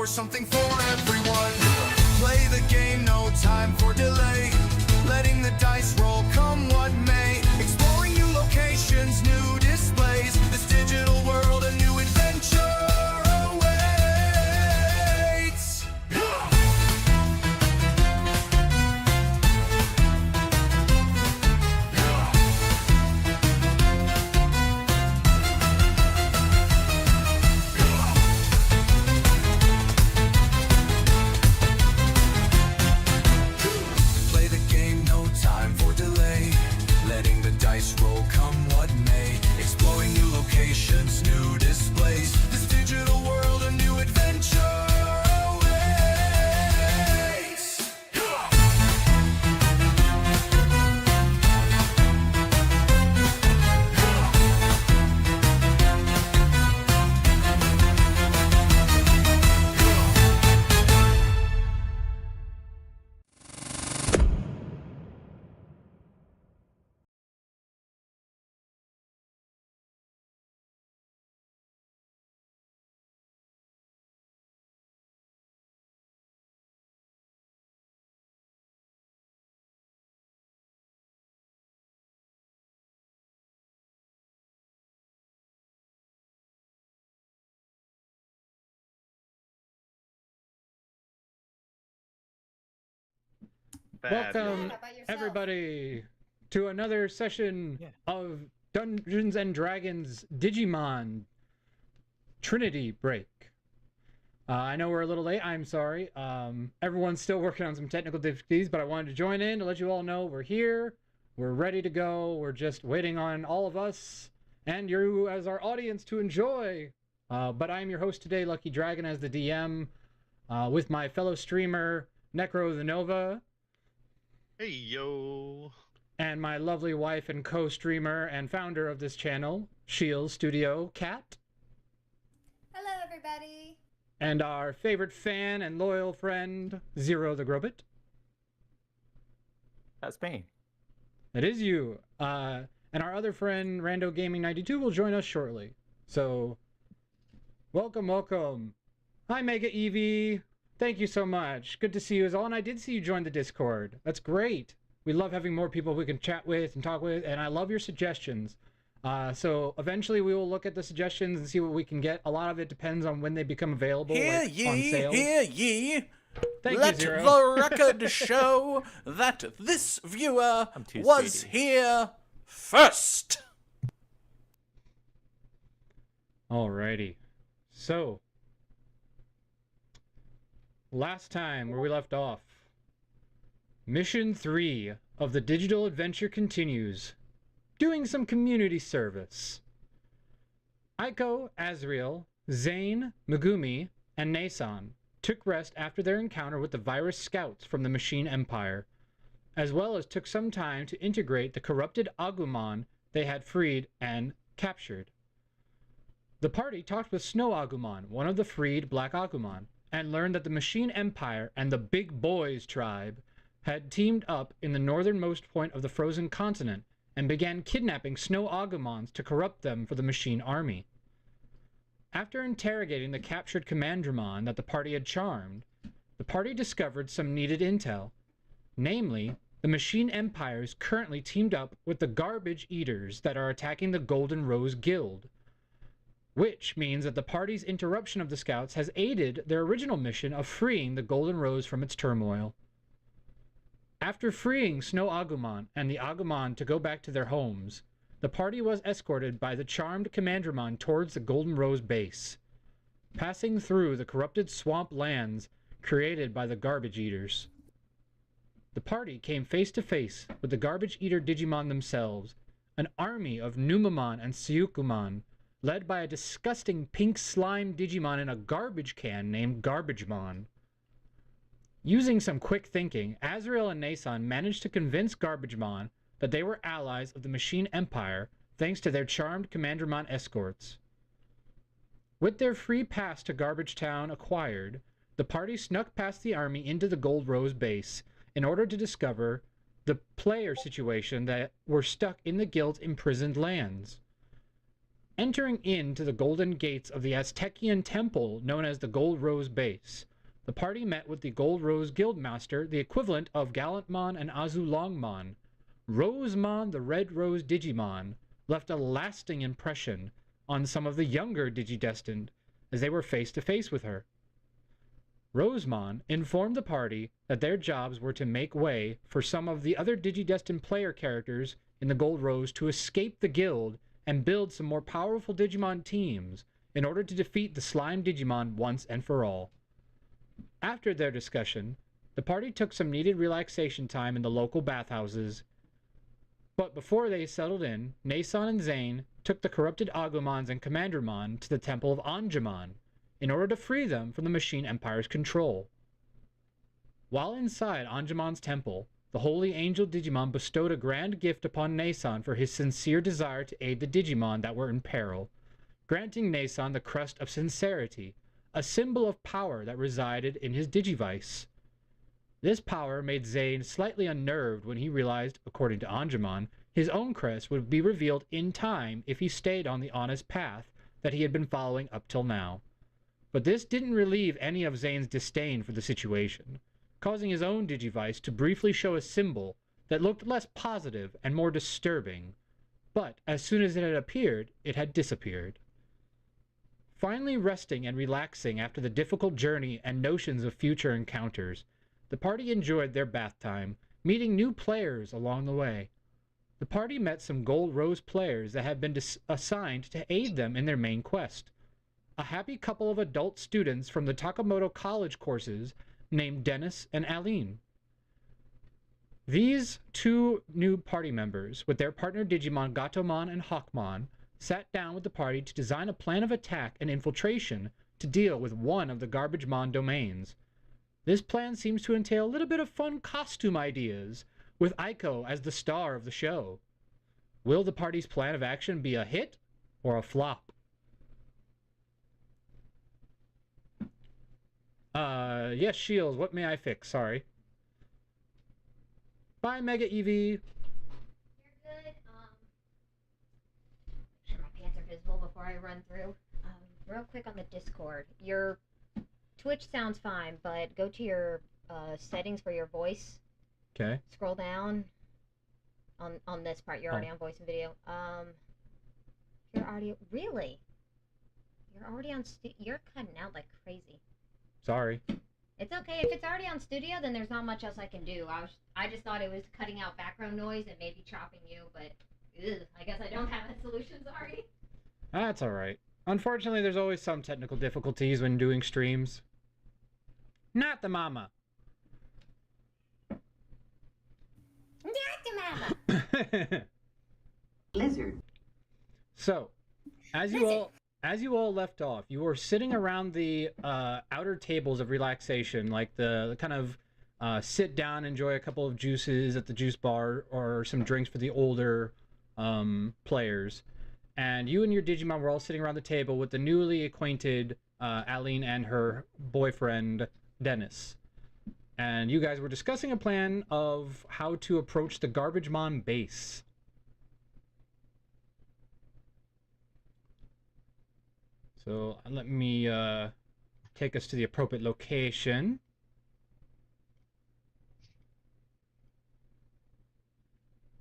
or something for everyone. Play the game, no time for delay. Letting the dice roll, come what may. Exploring new locations, new displays. This digital world, a new adventure awaits. Play the game, no time for delay. Letting the dice roll, come what may. Exploring new locations, new displays. This digital world, a new adventure awaits. Welcome, How about yourself? everybody, to another session of Dungeons and Dragons Digimon Trinity Break. I know we're a little late. I'm sorry. Everyone's still working on some technical difficulties, but I wanted to join in to let you all know we're here. We're ready to go. We're just waiting on all of us and you as our audience to enjoy. But I'm your host today, Lucky Dragon, as the DM, with my fellow streamer, Necro the Nova. Hey, yo. And my lovely wife and co-streamer and founder of this channel, Shield Studio, Kat. Hello, everybody. And our favorite fan and loyal friend, Zero the Grobit. That's me. That is you. And our other friend, Rando Gaming 92, will join us shortly. So, welcome, welcome. Hi, Mega Eevee. Thank you so much. Good to see you as all. And I did see you join the Discord. That's great. We love having more people we can chat with and talk with. And I love your suggestions. So eventually we will look at the suggestions and see what we can get. A lot of it depends on when they become available. Hear like, ye, on sale. hear ye. Thank Let you, Zero. the record show that this viewer I'm too was speedy. here first. Alrighty. So, last time where we left off, Mission 3 of the digital adventure continues, doing some community service. Aiko, Azriel, Zane, Megumi, and Nason took rest after their encounter with the virus scouts from the Machine Empire, as well as took some time to integrate the corrupted Agumon they had freed and captured. The party talked with Snow Agumon, one of the freed Black Agumon, and learned that the Machine Empire and the Big Boys tribe had teamed up in the northernmost point of the frozen continent and began kidnapping Snow Agumons to corrupt them for the Machine Army. After interrogating the captured Commandramon that the party had charmed, the party discovered some needed intel. Namely, the Machine Empire is currently teamed up with the Garbage Eaters that are attacking the Golden Rose Guild, which means that the party's interruption of the scouts has aided their original mission of freeing the Golden Rose from its turmoil. After freeing Snow Agumon and the Agumon to go back to their homes, the party was escorted by the charmed Commandramon towards the Golden Rose base, passing through the corrupted swamp lands created by the Garbage Eaters. The party came face to face with the Garbage Eater Digimon themselves, an army of Numamon and Syukumon, led by a disgusting pink slime Digimon in a garbage can named Garbagemon. Using some quick thinking, Azrael and Nason managed to convince Garbagemon that they were allies of the Machine Empire thanks to their charmed Commandramon escorts. With their free pass to Garbage Town acquired, the party snuck past the army into the Gold Rose base in order to discover the player situation that were stuck in the guild's imprisoned lands. Entering into the golden gates of the Aztecian temple known as the Gold Rose Base, the party met with the Gold Rose Guildmaster, the equivalent of Gallantmon and Azulongmon. Rosemon, the Red Rose Digimon, left a lasting impression on some of the younger Digidestined as they were face to face with her. Rosemon informed the party that their jobs were to make way for some of the other Digidestined player characters in the Gold Rose to escape the guild and build some more powerful Digimon teams in order to defeat the Slime Digimon once and for all. After their discussion, the party took some needed relaxation time in the local bathhouses, but before they settled in, Nason and Zane took the corrupted Agumons and Commandermon to the Temple of Anjumon in order to free them from the Machine Empire's control. While inside Anjumon's temple, the Holy Angel Digimon bestowed a grand gift upon Nason for his sincere desire to aid the Digimon that were in peril, granting Nason the Crest of Sincerity, a symbol of power that resided in his Digivice. This power made Zane slightly unnerved when he realized, according to Anjumon, his own crest would be revealed in time if he stayed on the honest path that he had been following up till now. But this didn't relieve any of Zane's disdain for the situation, causing his own Digivice to briefly show a symbol that looked less positive and more disturbing, but as soon as it had appeared, it had disappeared. Finally resting and relaxing after the difficult journey and notions of future encounters, the party enjoyed their bath time, meeting new players along the way. The party met some Gold Rose players that had been assigned to aid them in their main quest. A happy couple of adult students from the Takamoto College courses named Dennis and Aline. These two new party members, with their partner Digimon Gatomon and Hawkmon, sat down with the party to design a plan of attack and infiltration to deal with one of the Garbagemon domains. This plan seems to entail a little bit of fun costume ideas, with Aiko as the star of the show. Will the party's plan of action be a hit or a flop? Yes, Shields, what may I fix? Sorry. Bye, Mega Eevee. You're good. Make sure my pants are visible before I run through. Real quick on the Discord. Your Twitch sounds fine, but go to your settings for your voice. Okay. Scroll down on this part. You're already on voice and video. Your audio. Really? You're already on. You're cutting out like crazy. Sorry. It's okay. If it's already on studio, then there's not much else I can do. I just thought it was cutting out background noise and maybe chopping you, but I guess I don't have a solution. Sorry. That's alright. Unfortunately, there's always some technical difficulties when doing streams. Not the mama. Not the mama. Lizard. So, as you all left off, you were sitting around the outer tables of relaxation, like the kind of sit down, enjoy a couple of juices at the juice bar, or some drinks for the older players. And you and your Digimon were all sitting around the table with the newly acquainted Aline and her boyfriend, Dennis. And you guys were discussing a plan of how to approach the Garbagemon base. So let me take us to the appropriate location.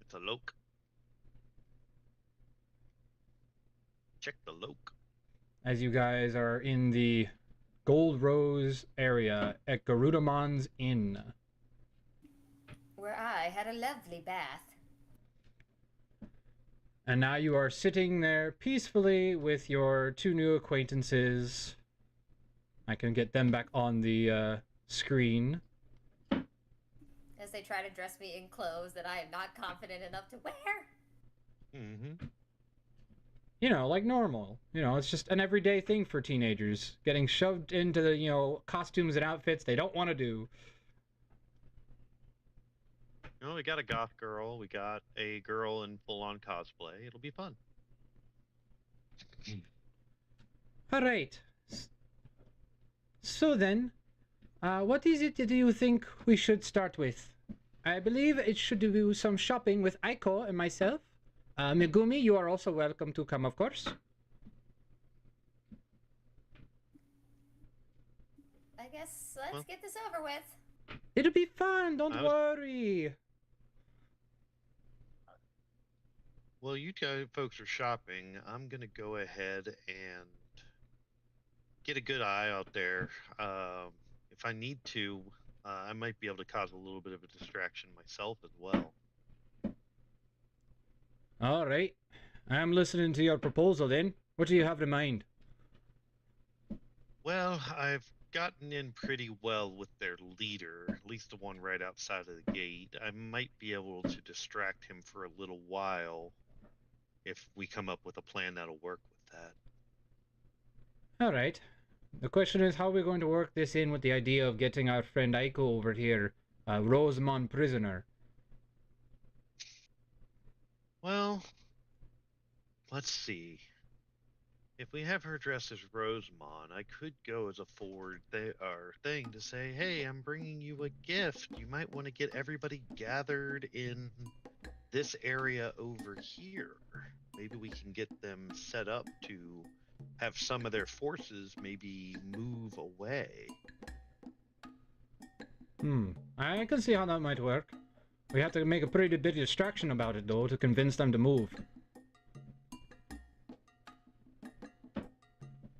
It's a loke. Check the loke. As you guys are in the Gold Rose area at Garudamon's Inn. Where I had a lovely bath. And now you are sitting there peacefully with your two new acquaintances. I can get them back on the screen. As they try to dress me in clothes that I am not confident enough to wear. Mm-hmm. You know, like normal. You know, it's just an everyday thing for teenagers. Getting shoved into the, costumes and outfits they don't want to do. We got a goth girl. We got a girl in full-on cosplay. It'll be fun. Alright. So then, what is it that you think we should start with? I believe it should do some shopping with Aiko and myself. Megumi, you are also welcome to come, of course. I guess let's Well- get this over with. It'll be fun, don't I was- worry. Well, you guys folks are shopping. I'm gonna go ahead and get a good eye out there. If I need to, I might be able to cause a little bit of a distraction myself as well. All right. I'm listening to your proposal then. What do you have in mind? Well, I've gotten in pretty well with their leader, at least the one right outside of the gate. I might be able to distract him for a little while if we come up with a plan that'll work with that. All right. The question is how we're going to work this in with the idea of getting our friend Aiko over here, Rosamond prisoner. Well, let's see. If we have her dressed as Rosamond, I could go as a forward thing to say, "Hey, I'm bringing you a gift. You might want to get everybody gathered in this area over here. Maybe we can get them set up to have some of their forces maybe move away." I can see how that might work. We have to make a pretty big distraction about it, though, to convince them to move.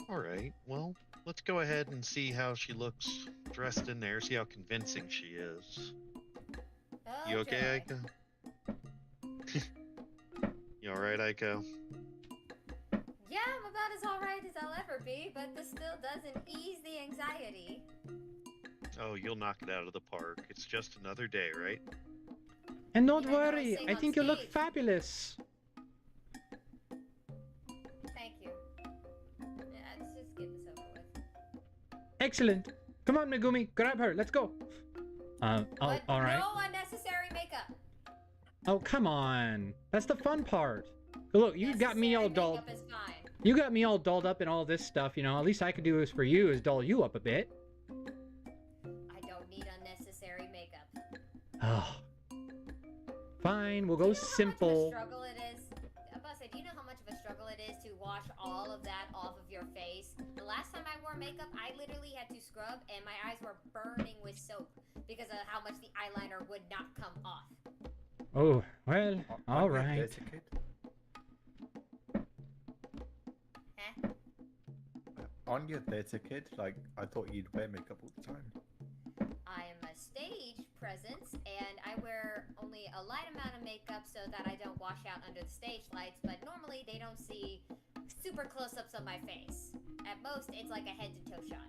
All right. Well, let's go ahead and see how she looks dressed in there. See how convincing she is. Oh, You okay, joy. Aiko? You all right, Aiko? Yeah, I'm about as alright as I'll ever be, but this still doesn't ease the anxiety. Oh, you'll knock it out of the park. It's just another day, right? And don't You know, I worry, sing I on think you look stage. fabulous. Thank you. Yeah, let's just get this over with. Excellent. Come on, Megumi, grab her. Let's go. Oh, But all right. no unnecessary makeup. Oh, come on. That's the fun part. Look, you got me all Necessary dolled. makeup is fine. You got me all dolled up and all this stuff, you know. At least I could do this for you is doll you up a bit. I don't need unnecessary makeup. Oh. Fine, we'll Do go you know how much of a simple. struggle it is? I'm about to say, do you know how much of a struggle it is to wash all of that off of your face? The last time I wore makeup, I literally had to scrub and my eyes were burning with soap because of how much the eyeliner would not come off. Oh, well, all Aren't you a right. theatre kid? Huh? Aren't you a theatre kid? Like, I thought you'd wear makeup all the time. I am a stage presence and I wear only a light amount of makeup so that I don't wash out under the stage lights, but normally they don't see super close-ups of my face. At most, it's like a head-to-toe shot.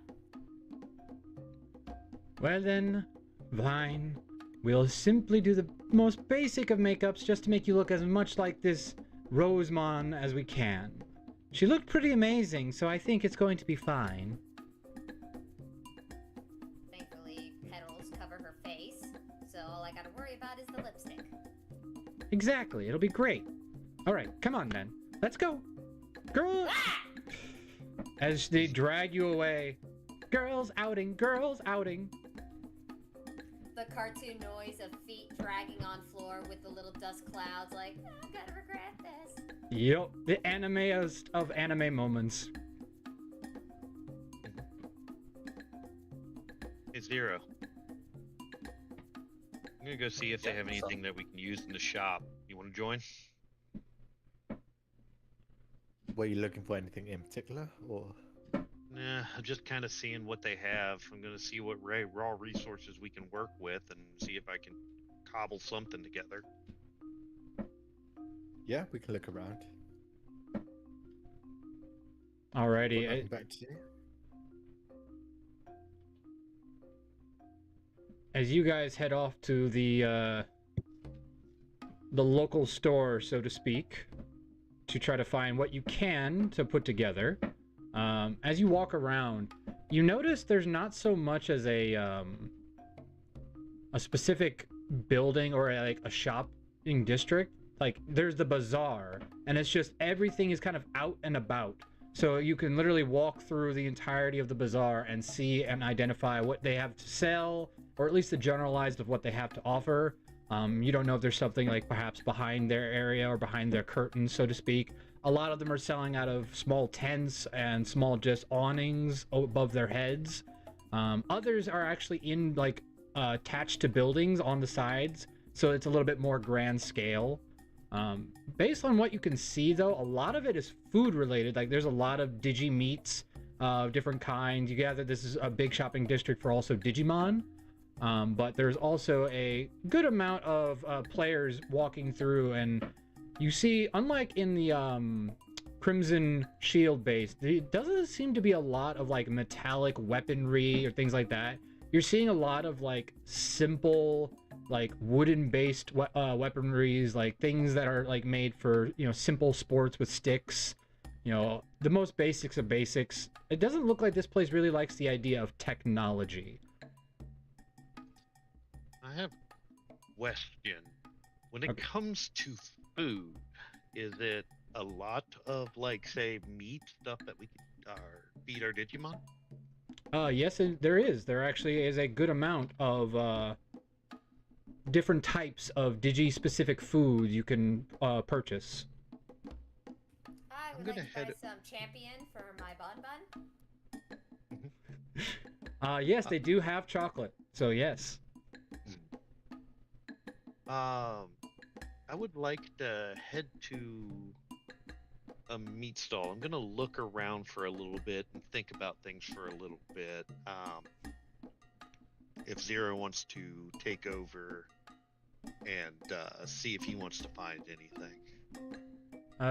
Well then, fine. We'll simply do the most basic of makeups just to make you look as much like this Rosamond as we can. She looked pretty amazing, so I think it's going to be fine. Thankfully, petals cover her face, so all I gotta worry about is the lipstick. Exactly, it'll be great. Alright, come on then. Let's go. Girl! Ah! As they drag you away. Girls outing, girls outing. The cartoon noise of feet dragging on floor with the little dust clouds, like, "Oh, I'm gonna regret this." Yup, the animeest of anime moments. Hey, Zero. I'm gonna go see if they have anything that we can use in the shop. You want to join? Were you looking for anything in particular, or? Nah, I'm just kind of seeing what they have. I'm gonna see what raw resources we can work with and see if I can cobble something together. Yeah, we can look around. Alrighty, Got nothing back to you? as you guys head off to the local store, so to speak, to try to find what you can to put together. As you walk around, you notice there's not so much as a specific building or like a shopping district. Like there's the bazaar, and it's just everything is kind of out and about. So you can literally walk through the entirety of the bazaar and see and identify what they have to sell, or at least the generalized of what they have to offer. You don't know if there's something like perhaps behind their area or behind their curtains, so to speak. A lot of them are selling out of small tents and small just awnings above their heads. Others are actually in like attached to buildings on the sides, so it's a little bit more grand scale. Based on what you can see, though, a lot of it is food related. Like there's a lot of digi meats of different kinds. You gather this is a big shopping district for also Digimon, but there's also a good amount of players walking through, and you see, unlike in the Crimson Shield base, there doesn't seem to be a lot of like metallic weaponry or things like that. You're seeing a lot of like simple, like wooden based weaponries, like things that are like made for, you know, simple sports with sticks, you know, the most basics of basics. It doesn't look like this place really likes the idea of technology. I have a question. When it Okay. comes to food, is it a lot of, like, say, meat stuff that we can feed our Digimon? Yes, there is. There actually is a good amount of different types of digi-specific food you can purchase. I I'm would gonna like to buy head- some champion for my bun. Yes, they do have chocolate, so yes. I would like to head to a meat stall. I'm gonna look around for a little bit and think about things for a little bit. If Zero wants to take over and see if he wants to find anything.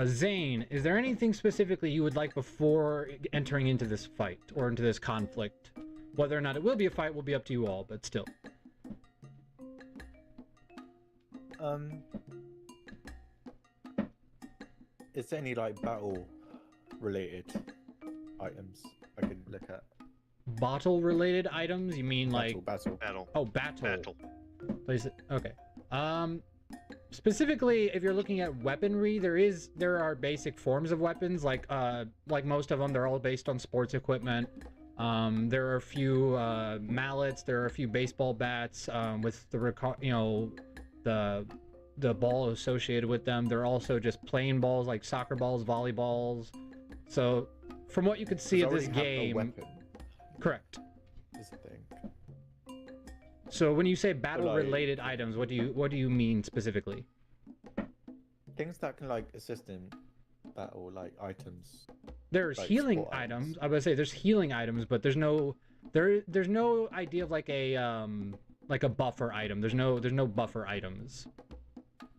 Zane, is there anything specifically you would like before entering into this fight or into this conflict? Whether or not it will be a fight will be up to you all, but still. Is there any like battle related items I can look at? Bottle-related items? You mean like... Battle. Battle. Oh, battle. Battle. Place it. Okay. Specifically, if you're looking at weaponry, there are basic forms of weapons. Like most of them, they're all based on sports equipment. There are a few mallets. There are a few baseball bats with the ball associated with them. There are also just plain balls like soccer balls, volleyballs. So, from what you could see of this game, weapon correct. is the thing. So when you say battle-related items, what do you mean specifically? Things that can like assist in battle, like items. There's Like healing support items. items. I would say there's healing items, but there's no idea of like a buffer item. There's no buffer items.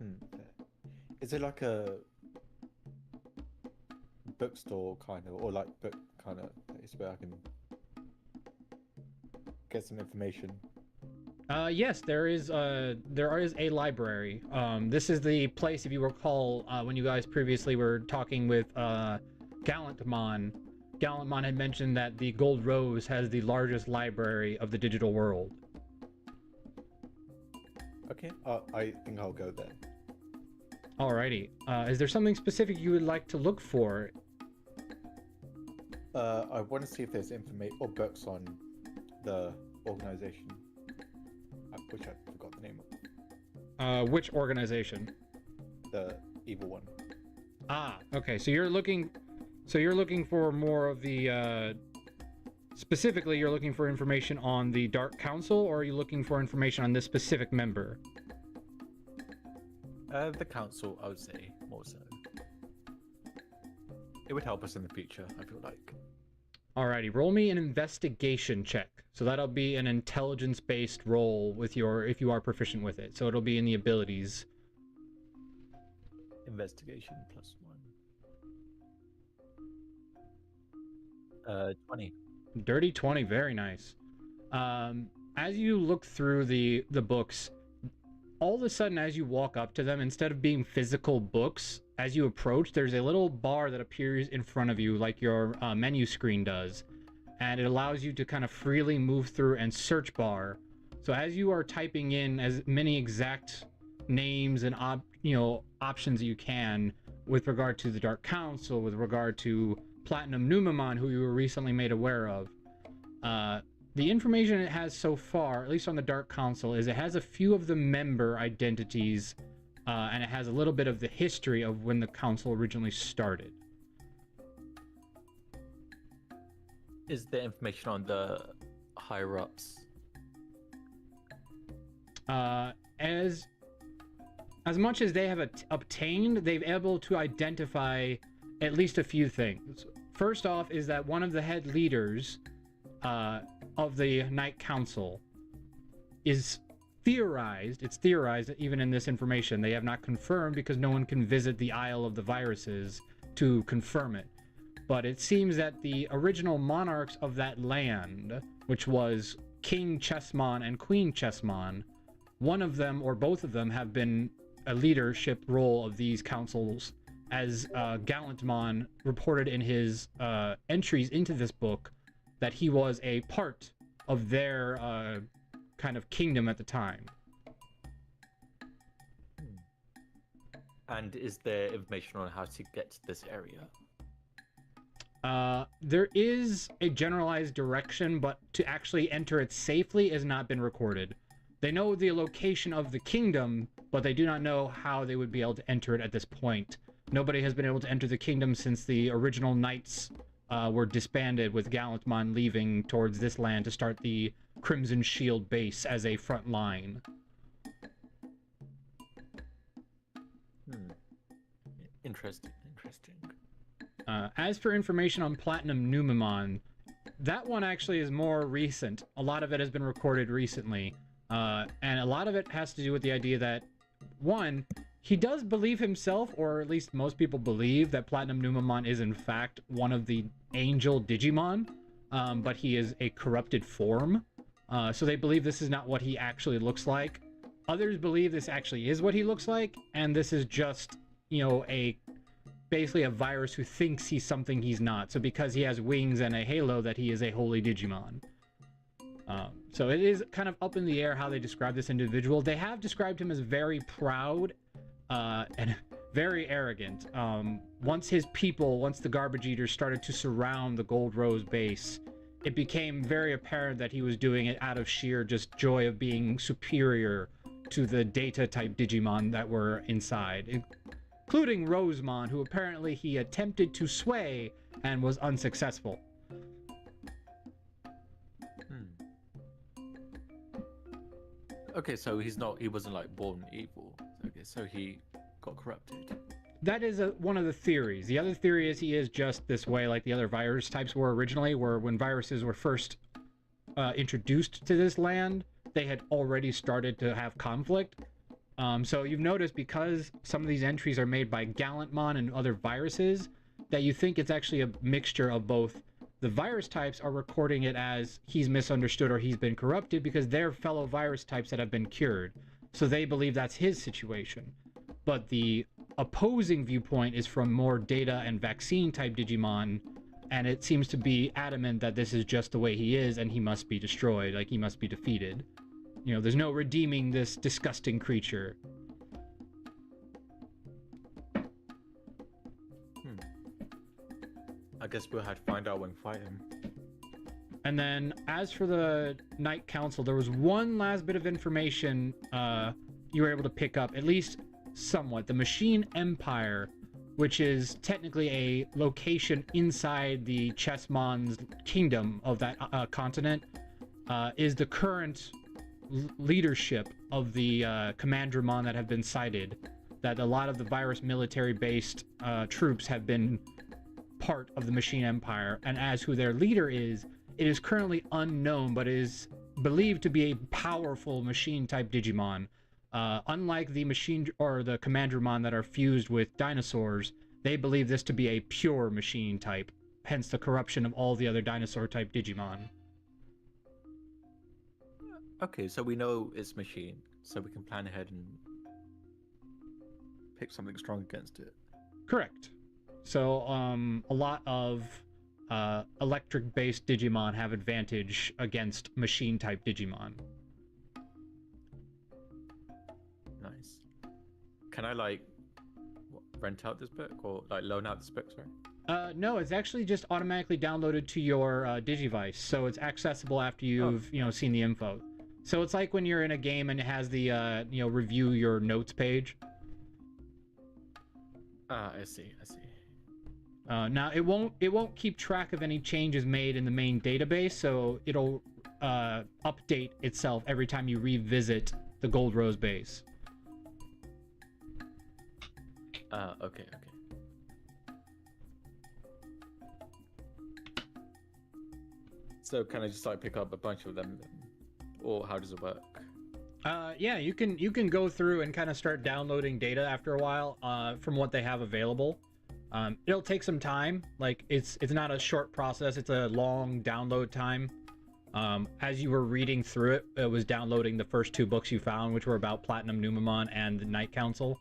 Okay. Is it like a bookstore kind of, or like book kind of place where I can get some information? Yes, there is a library. This is the place, if you recall, when you guys previously were talking with Gallantmon. Gallantmon had mentioned that the Gold Rose has the largest library of the digital world. Okay, I think I'll go there. Alrighty. Is there something specific you would like to look for? I want to see if there's information or books on the organization, which I forgot the name of. Which organization? The evil one. Ah, okay. So you're looking for more of the specifically you're looking for information on the Dark Council, or are you looking for information on this specific member? The council, I would say, more so. It would help us in the future, I feel like. Alrighty, roll me an investigation check. So that'll be an intelligence-based roll with if you are proficient with it. So it'll be in the abilities. Investigation +1. 20. Dirty 20, very nice. As you look through the books, all of a sudden as you walk up to them, instead of being physical books, as you approach, there's a little bar that appears in front of you like your menu screen does. And it allows you to kind of freely move through and search bar. So as you are typing in as many exact names and options you can with regard to the Dark Council, with regard to Platinum Numamon, who you were recently made aware of, the information it has so far, at least on the Dark Council, is it has a few of the member identities, and it has a little bit of the history of when the council originally started. Is there information on the higher ups? As much as they have obtained, they've able to identify at least a few things. First off is that one of the head leaders of the Night Council is theorized, it's theorized that even in this information, they have not confirmed because no one can visit the Isle of the Viruses to confirm it. But it seems that the original monarchs of that land, which was King Chessmon and Queen Chessmon, one of them or both of them have been a leadership role of these councils, as Gallantmon reported in his entries into this book that he was a part of their kind of kingdom at the time. And is there information on how to get to this area? There is a generalized direction, but to actually enter it safely has not been recorded. They know the location of the kingdom, but they do not know how they would be able to enter it at this point. Nobody has been able to enter the kingdom since the original knights were disbanded, with Gallantmon leaving towards this land to start the Crimson Shield base as a front line. Interesting. As for information on Platinum Numemon, that one actually is more recent. A lot of it has been recorded recently. And a lot of it has to do with the idea that, one, he does believe himself, or at least most people believe, that Platinum Numemon is in fact one of the angel Digimon, but he is a corrupted form. So they believe this is not what he actually looks like. Others believe this actually is what he looks like, and this is just, you know, basically a virus who thinks he's something he's not. So because he has wings and a halo, that he is a holy Digimon. So it is kind of up in the air how they describe this individual. They have described him as very proud and very arrogant. Once the Garbage Eaters started to surround the Gold Rose base, it became very apparent that he was doing it out of sheer just joy of being superior to the Data-type Digimon that were inside, including Rosemon, who apparently he attempted to sway and was unsuccessful. Okay, so he wasn't like born evil. Okay, so he got corrupted. That is one of the theories. The other theory is he is just this way like the other virus types were originally, where when viruses were first introduced to this land, they had already started to have conflict. So you've noticed, because some of these entries are made by Gallantmon and other viruses, that you think it's actually a mixture of both. The virus types are recording it as he's misunderstood or he's been corrupted because they're fellow virus types that have been cured. So they believe that's his situation. But the opposing viewpoint is from more data and vaccine type Digimon, and it seems to be adamant that this is just the way he is and he must be destroyed, like he must be defeated. You know, there's no redeeming this disgusting creature. I guess we'll have to find out when we fight him. And then, as for the Night Council, there was one last bit of information you were able to pick up, at least somewhat. The Machine Empire, which is technically a location inside the Chessmon's kingdom of that continent, is the current leadership of the Commandramon that have been cited. That a lot of the virus military-based troops have been part of the Machine Empire, and as who their leader is, it is currently unknown, but is believed to be a powerful machine-type Digimon. Unlike the machine or the Commandramon that are fused with dinosaurs, they believe this to be a pure machine type, hence the corruption of all the other dinosaur-type Digimon. Okay, so we know it's machine, so we can plan ahead and pick something strong against it. Correct. So, a lot of electric-based Digimon have advantage against machine-type Digimon. Nice. Can I, like, rent out this book? Or, like, loan out this book, sorry? No, it's actually just automatically downloaded to your Digivice, so it's accessible after you've, seen the info. So it's like when you're in a game and it has the, review your notes page. I see. Now it won't keep track of any changes made in the main database, so it'll update itself every time you revisit the Gold Rose base. Okay. So can I just like pick up a bunch of them, or how does it work? Yeah, you can go through and kind of start downloading data after a while from what they have available. It'll take some time. Like it's not a short process. It's a long download time. As you were reading through it, it was downloading the first 2 books you found, which were about Platinum Numemon and the Night Council.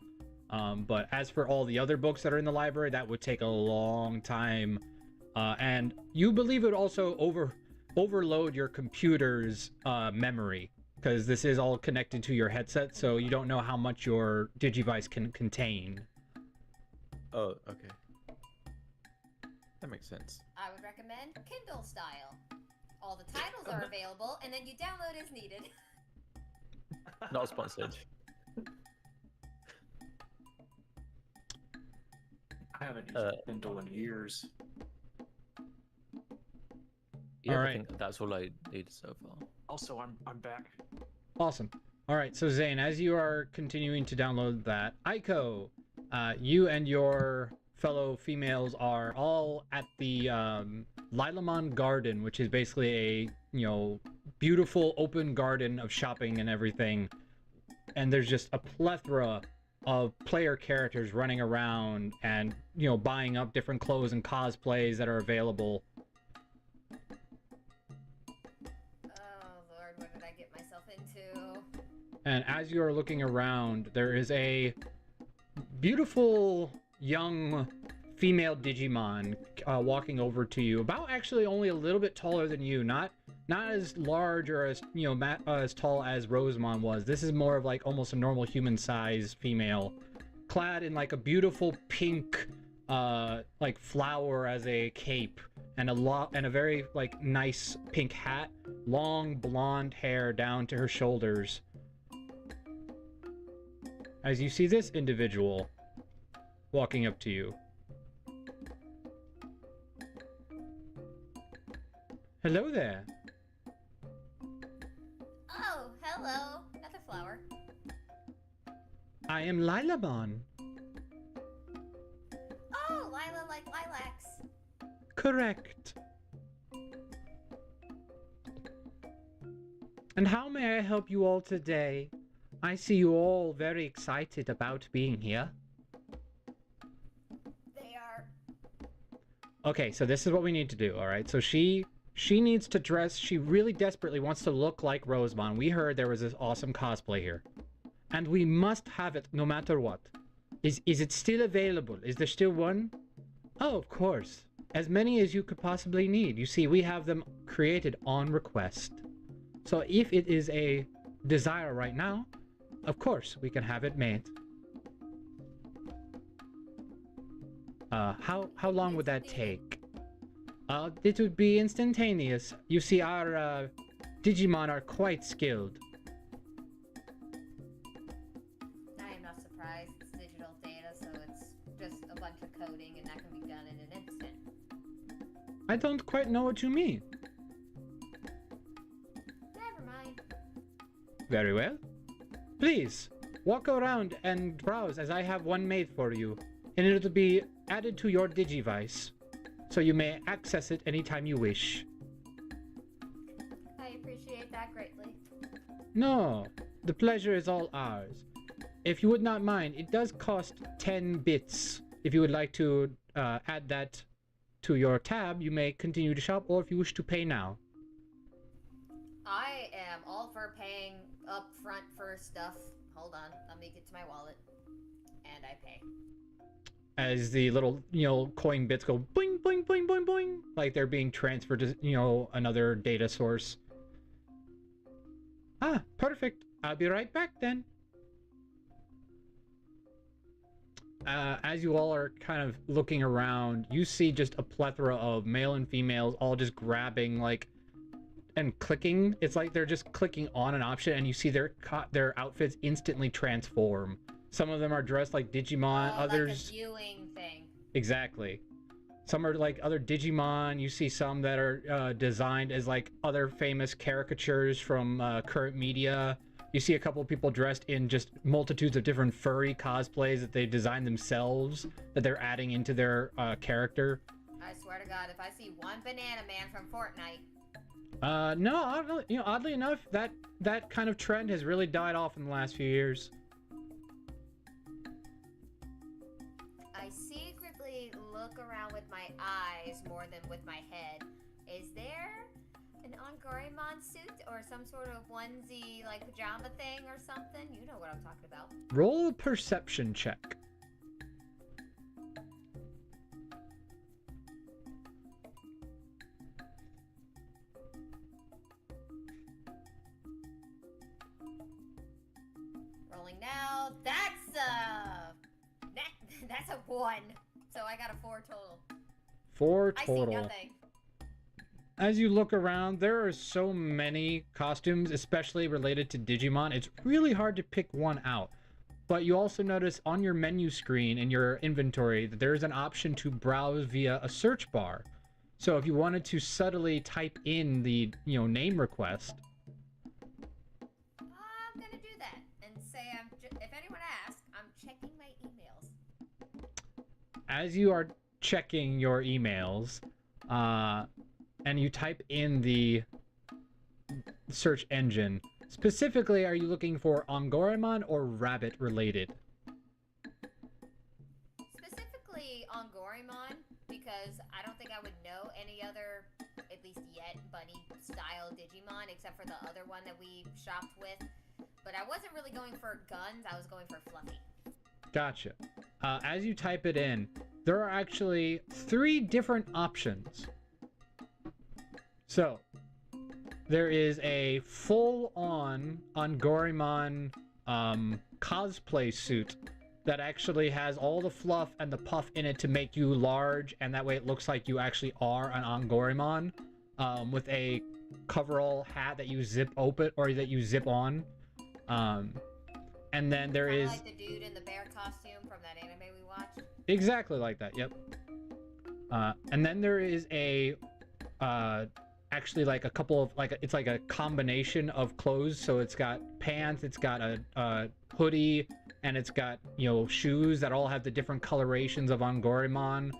But as for all the other books that are in the library, that would take a long time. And you believe it would also overload your computer's memory, because this is all connected to your headset, so you don't know how much your Digivice can contain. Oh, okay. That makes sense. I would recommend Kindle style. All the titles are available, and then you download as needed. Not sponsored. I haven't used Kindle in years. Yeah, All I right. think that's all I need so far. Also, I'm back. Awesome. All right, so Zane, as you are continuing to download that, Aiko, you and your fellow females are all at the Lilamon Garden, which is basically a beautiful open garden of shopping and everything. And there's just a plethora of player characters running around and buying up different clothes and cosplays that are available. What did I get myself into? And as you are looking around, there is a beautiful young female Digimon walking over to you, about actually only a little bit taller than you, not as large or as as tall as Rosemon was. This is more of like almost a normal human size female, clad in like a beautiful pink like flower as a cape, and a very like nice pink hat, long blonde hair down to her shoulders. As you see this individual walking up to you. Hello there. Oh, hello. Another flower. I am Lilamon. Oh, Lila like lilacs. Correct. And how may I help you all today? I see you all very excited about being here. They are. Okay, so this is what we need to do, alright? So she needs to dress, she really desperately wants to look like Rosemon. We heard there was this awesome cosplay here. And we must have it no matter what. Is it still available? Is there still one? Oh, of course. As many as you could possibly need. You see, we have them created on request. So if it is a desire right now, of course, we can have it made. How long would that take? It would be instantaneous. You see, our Digimon are quite skilled. I am not surprised. It's digital data, so it's just a bunch of coding, and that can be done in an instant. I don't quite know what you mean. Never mind. Very well. Please, walk around and browse as I have one made for you, and it'll be added to your Digivice, so you may access it anytime you wish. I appreciate that greatly. No, the pleasure is all ours. If you would not mind, it does cost 10 bits. If you would like to add that to your tab, you may continue to shop, or if you wish to pay now. I am all for paying up front for stuff. Hold on, let me get to my wallet. And I pay. As the little, coin bits go boing, boing, boing, boing, boing, like they're being transferred to, another data source. Ah, perfect. I'll be right back then. As you all are kind of looking around, you see just a plethora of male and females all just grabbing, like, and clicking. It's like they're just clicking on an option, and you see their outfits instantly transform. Some of them are dressed like Digimon, Oh, others... like a viewing thing. Exactly. Some are like other Digimon. You see some that are designed as like other famous caricatures from current media. You see a couple of people dressed in just multitudes of different furry cosplays that they designed themselves that they're adding into their character. I swear to God, if I see one banana man from Fortnite. No, oddly enough, that kind of trend has really died off in the last few years. I secretly look around with my eyes more than with my head. Is there an Angorimon suit or some sort of onesie, like pajama thing or something? You know what I'm talking about. Roll a perception check. Rolling now. That's a 1. So I got a 4 total. 4 total. I see nothing. As you look around, there are so many costumes, especially related to Digimon. It's really hard to pick one out. But you also notice on your menu screen in your inventory that there is an option to browse via a search bar. So if you wanted to subtly type in the, name request. I'm gonna do that and say if anyone asks, I'm checking my emails. As you are checking your emails, and you type in the search engine, specifically, are you looking for Angorimon or rabbit related? Specifically Angorimon, because I don't think I would know any other, at least yet, bunny style Digimon, except for the other one that we shopped with. But I wasn't really going for guns, I was going for Fluffy. Gotcha. As you type it in, there are actually 3 different options. So, there is a full-on Angorimon cosplay suit that actually has all the fluff and the puff in it to make you large, and that way it looks like you actually are an Angorimon, with a coverall hat that you zip open, or that you zip on. And then there is... like the dude in the bear costume from that anime we watched. Exactly like that, yep. And then there is a... actually like a couple of it's like a combination of clothes. So it's got pants, it's got a hoodie, and it's got shoes that all have the different colorations of Angorimon,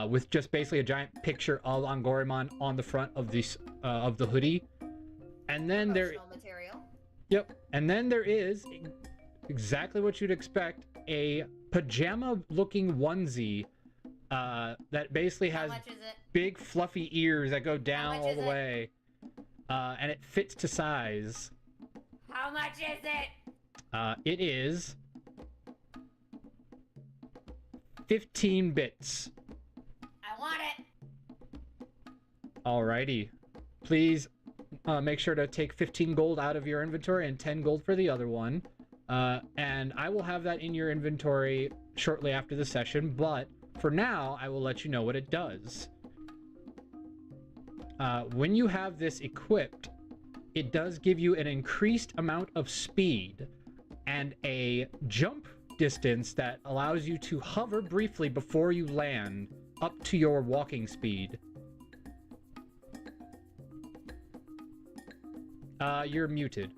with just basically a giant picture of Angorimon on the front of the hoodie. And then material. Yep. And then there is exactly what you'd expect, a pajama looking onesie that basically has big fluffy ears that go down all the way, and it fits to size. How much is it? It is 15 bits. I want it. Alrighty. Please make sure to take 15 gold out of your inventory and 10 gold for the other one. And I will have that in your inventory shortly after the session, but for now, I will let you know what it does. When you have this equipped, it does give you an increased amount of speed and a jump distance that allows you to hover briefly before you land up to your walking speed. You're muted.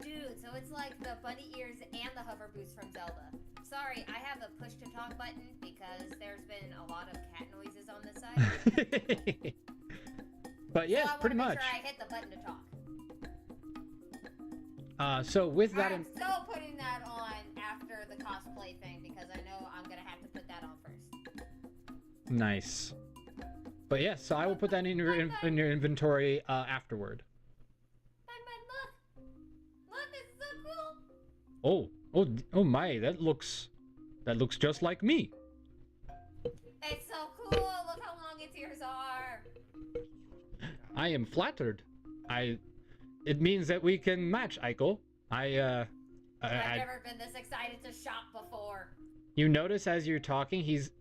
Dude, so it's like the bunny ears and the hover boots from Zelda. Sorry, I have a push to talk button because there's been a lot of cat noises on this side. But yeah, so pretty much. Sure I hit the button to talk. So with that, I'm still putting that on after the cosplay thing because I know I'm gonna have to put that on first. Nice. But yeah, so I will put that in your inventory afterward. Look, this is so cool. Oh my, that looks just like me. It's so cool. Look how long its ears are. I am flattered. It means that we can match, Eiko. I've never been this excited to shop before. You notice as you're talking, he's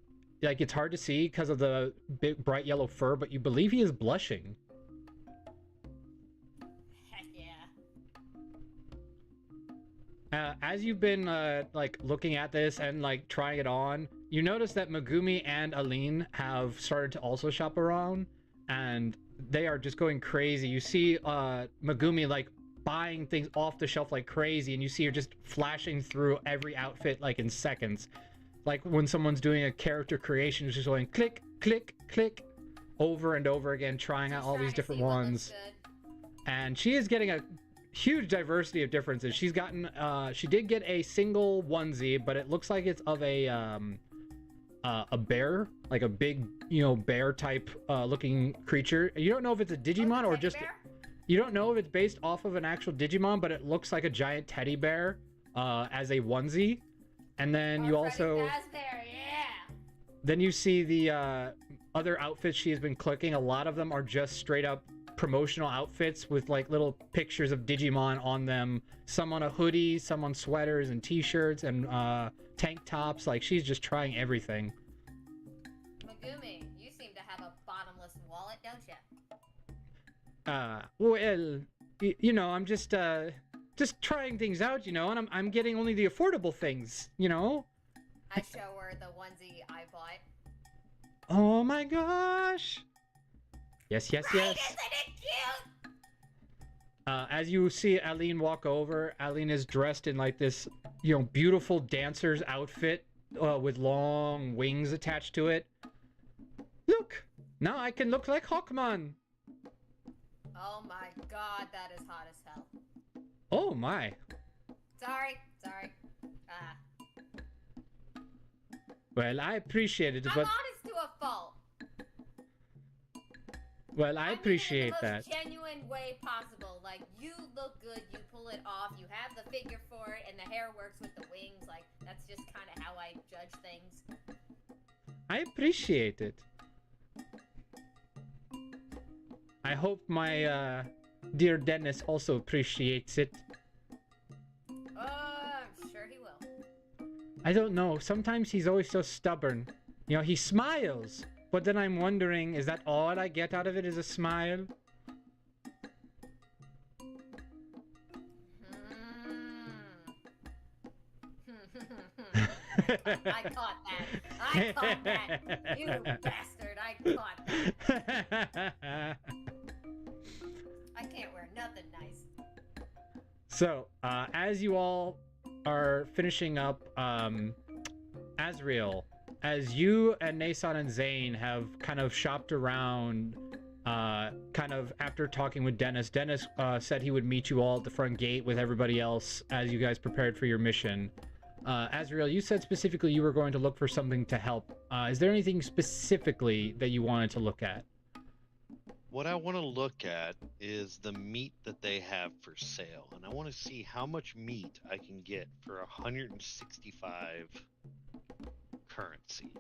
like, it's hard to see because of the big bright yellow fur, but you believe he is blushing. Heck yeah. As you've been like looking at this and like trying it on, you notice that Megumi and Aline have started to also shop around, and they are just going crazy. You see Megumi like buying things off the shelf like crazy, and you see her just flashing through every outfit like in seconds. Like when someone's doing a character creation, it's just going click, click, click, over and over again, trying out all these different ones. And she is getting a huge diversity of differences. She's gotten, she did get a single onesie, but it looks like it's of a bear, like a big, you know, bear type looking creature. You don't know if it's a Digimon or just, you don't know if it's based off of an actual Digimon, but it looks like a giant teddy bear as a onesie. And then you also, then you see the other outfits she has been clicking. A lot of them are just straight up promotional outfits with like little pictures of Digimon on them. Some on a hoodie, some on sweaters and t-shirts and tank tops. Like she's just trying everything. Megumi, you seem to have a bottomless wallet, don't you? Well, you know, I'm just trying things out, you know, and I'm getting only the affordable things, you know. I show her the onesie I bought. Oh my gosh. Yes, yes, yes. Isn't it cute? As you see Aline walk over, Aline is dressed in like this, you know, beautiful dancer's outfit with long wings attached to it. Look, now I can look like Hawkman. Oh my god, that is hot as hell. Oh my. Sorry. Well, I appreciate it, I'm but honest to a fault. well, I appreciate that. In the that. most genuine way possible. Like, you look good, you pull it off, you have the figure for it, and the hair works with the wings. Like, that's just kind of how I judge things. I appreciate it. I hope my dear Dennis also appreciates it. I'm sure he will. I don't know. Sometimes he's always so stubborn. You know, he smiles, but then I'm wondering, is that all I get out of it is a smile? I caught that. You bastard. I caught that. I can't wear nothing nice. So, as you all are finishing up, Azriel, as you and Nason and Zane have kind of shopped around, kind of after talking with Dennis, said he would meet you all at the front gate with everybody else as you guys prepared for your mission. Azriel, you said specifically you were going to look for something to help. Is there anything specifically that you wanted to look at? What I want to look at is the meat that they have for sale, and I want to see how much meat I can get for 165 currency.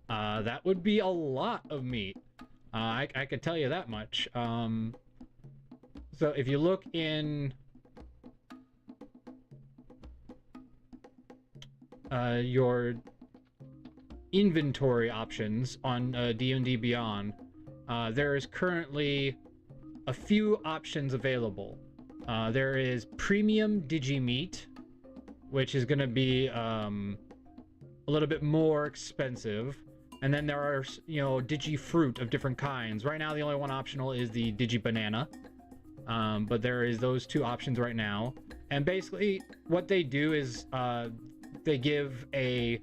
That would be a lot of meat. I could tell you that much. So if you look in your inventory options on D&D Beyond, there is currently a few options available. There is premium Digimeat, which is going to be a little bit more expensive. And then there are, you know, Digifruit of different kinds. Right now, the only one optional is the Digibanana. But there is those two options right now. And basically, what they do is they give a...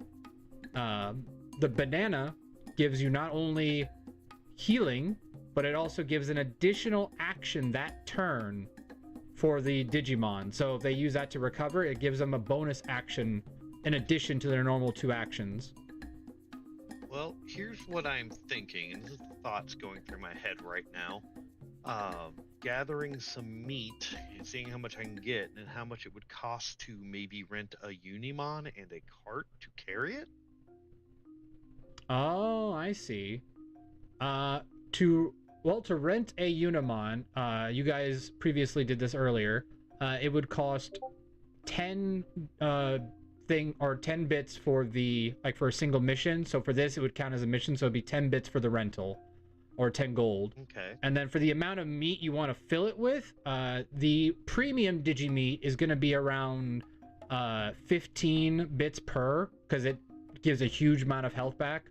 the banana gives you not only healing, but it also gives an additional action that turn for the Digimon. So if they use that to recover, it gives them a bonus action in addition to their normal 2 actions. Well, here's what I'm thinking, and this is the thoughts going through my head right now. Gathering some meat and seeing how much I can get and how much it would cost to maybe rent a Unimon and a cart to carry it. Oh, I see. To rent a Unimon, you guys previously did this earlier. It would cost 10 10 bits for for a single mission. So for this, it would count as a mission. So it'd be 10 bits for the rental, or 10 gold. Okay. And then for the amount of meat you want to fill it with, the premium Digimeat is going to be around 15 bits per, because it gives a huge amount of health back.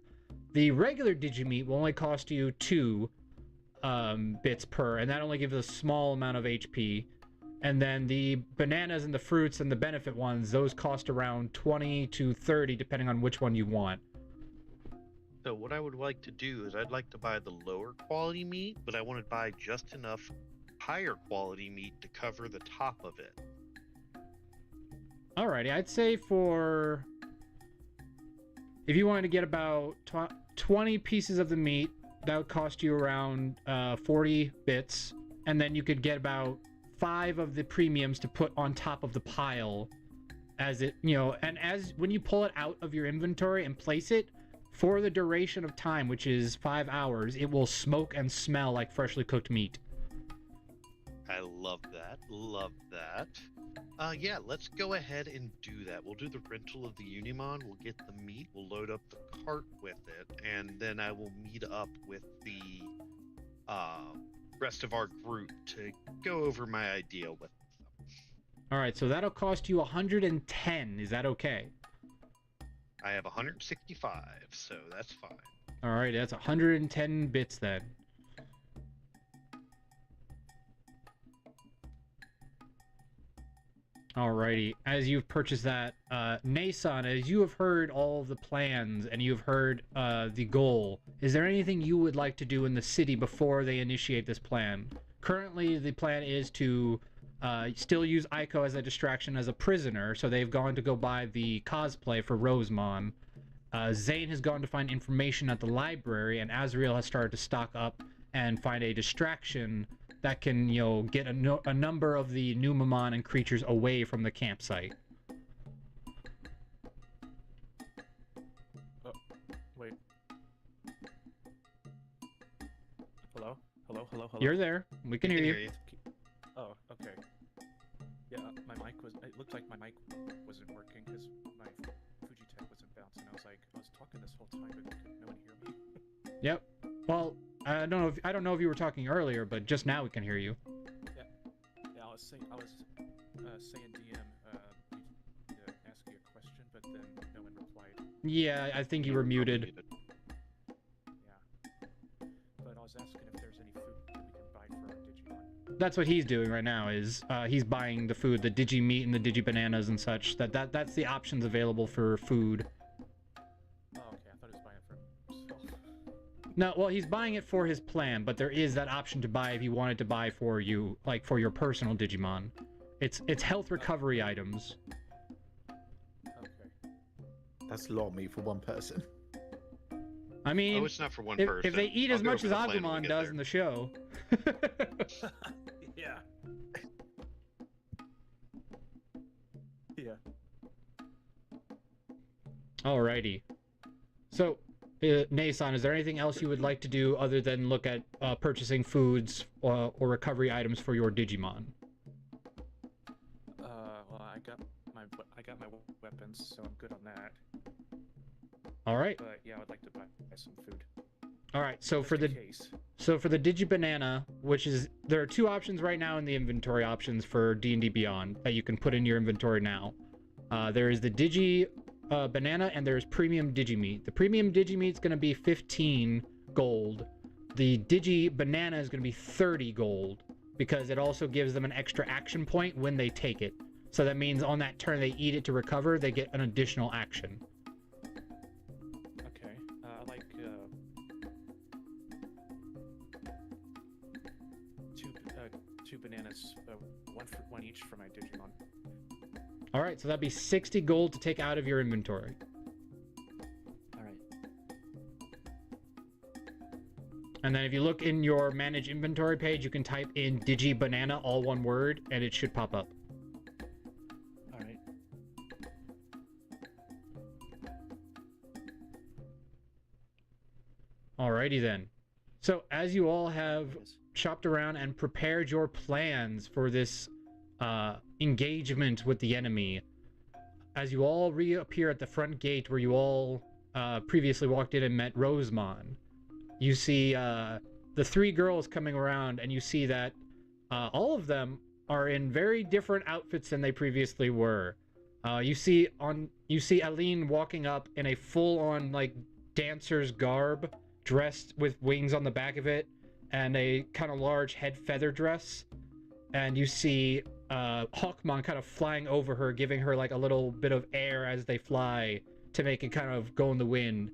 The regular Digimeat will only cost you 2 bits per, and that only gives a small amount of HP. And then the bananas and the fruits and the benefit ones, those cost around 20 to 30 depending on which one you want. So what I would like to do is I'd like to buy the lower quality meat, but I want to buy just enough higher quality meat to cover the top of it. Alrighty, I'd say if you wanted to get about 20 pieces of the meat, that would cost you around 40 bits, and then you could get about 5 of the premiums to put on top of the pile as it, and as when you pull it out of your inventory and place it, for the duration of time, which is 5 hours, it will smoke and smell like freshly cooked meat. I love that. Love that. Yeah, let's go ahead and do that. We'll do the rental of the Unimon. We'll get the meat. We'll load up the cart with it, and then I will meet up with the rest of our group to go over my idea with them. All right, so that'll cost you 110. Is that okay? I have 165, so that's fine. All right, that's 110 bits then. Alrighty, as you've purchased that, Nason, as you have heard all of the plans and you've heard the goal, is there anything you would like to do in the city before they initiate this plan? Currently, the plan is to still use Aiko as a distraction as a prisoner, so they've gone to go buy the cosplay for Rosemon. Zane has gone to find information at the library, and Azriel has started to stock up and find a distraction that can, get a number of the Numamon and creatures away from the campsite. Oh, wait. Hello? Hello? Hello? Hello? You're there. We can hear you. Oh, okay. Yeah, my mic was... It looked like my mic wasn't working because my Fujitech wasn't bouncing. I was talking this whole time, but could no one hear me? Yep. Well, I don't know if you were talking earlier, but just now we can hear you. Yeah, I was saying DM to ask you a question, but then no one replied. Yeah, I think you were muted. Yeah. But I was asking if there's any food that we can buy for our Digimon. That's what he's doing right now, is he's buying the food, the Digimeat and the Digibananas and such. That's the options available for food. Oh, okay. I thought he was buying it for himself. No, well, he's buying it for his plan, but there is that option to buy if you wanted to buy for you, like for your personal Digimon. It's health recovery items. Okay. That's a lot of meat for one person. I mean, Oh, it's not for one person. if they eat I'll as go much over as the plan when we Agumon get does there. in the show. Yeah. Yeah. Alrighty. So, Nason, is there anything else you would like to do other than look at purchasing foods or recovery items for your Digimon? Well, I got my weapons, so I'm good on that. All right. But yeah, I would like to buy some food. All right. So Just for in the case. Digibanana, which is there are 2 options right now in the inventory options for D&D Beyond that you can put in your inventory now. There is the Digi Banana and there's Premium Digimeat. The Premium Digimeat is going to be 15 gold. The Digi Banana is going to be 30 gold because it also gives them an extra action point when they take it. So that means on that turn they eat it to recover, they get an additional action. Okay. I like two bananas, one each for my Digimon. All right, so that'd be 60 gold to take out of your inventory. All right. And then if you look in your manage inventory page, you can type in Digi Banana, all one word, and it should pop up. All right. Alrighty then. So as you all have shopped around and prepared your plans for this engagement with the enemy, as you all reappear at the front gate where you all previously walked in and met Rosemon, you see the 3 girls coming around, and you see that all of them are in very different outfits than they previously were. You see Aline walking up in a full-on like dancer's garb, dressed with wings on the back of it, and a kind of large head feather dress. And you see Hawkmon kind of flying over her, giving her like a little bit of air as they fly to make it kind of go in the wind.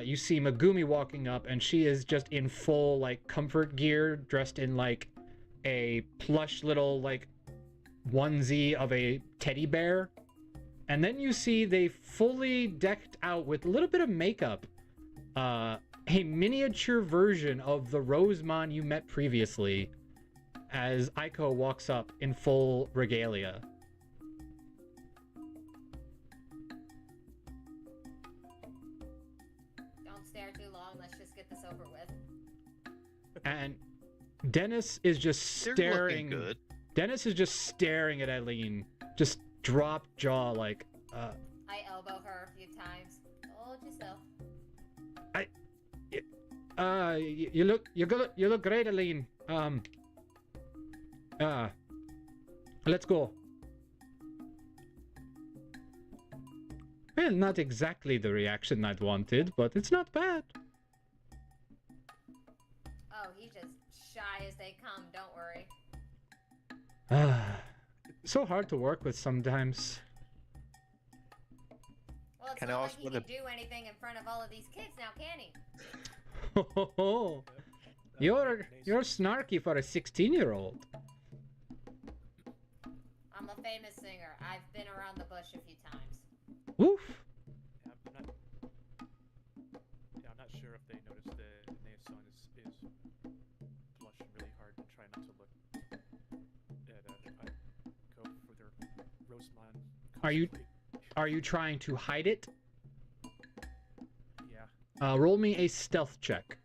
You see Megumi walking up, and she is just in full like comfort gear, dressed in like a plush little like onesie of a teddy bear. And then you see they fully decked out with a little bit of makeup. A miniature version of the Rosemon you met previously, as Aiko walks up in full regalia. Don't stare too long. Let's just get this over with. And Dennis is just They're staring. looking good. Dennis is just staring at Eileen, just drop jaw like. I elbow her a few times. Hold yourself. You look great, Eileen. Let's go. Well, not exactly the reaction I'd wanted, but it's not bad. Oh, he's just shy as they come. Don't worry. So hard to work with sometimes. Well, it's Can I not ask like he whether- can do anything in front of all of these kids now, can he? You're snarky for a 16-year-old. I'm a famous singer. I've been around the bush a few times. Woof. Yeah, I'm not sure if they noticed that Nae-san is blushing really hard and trying not to look at go for their Rosemon cosplay. Are you trying to hide it? Yeah. Roll me a stealth check.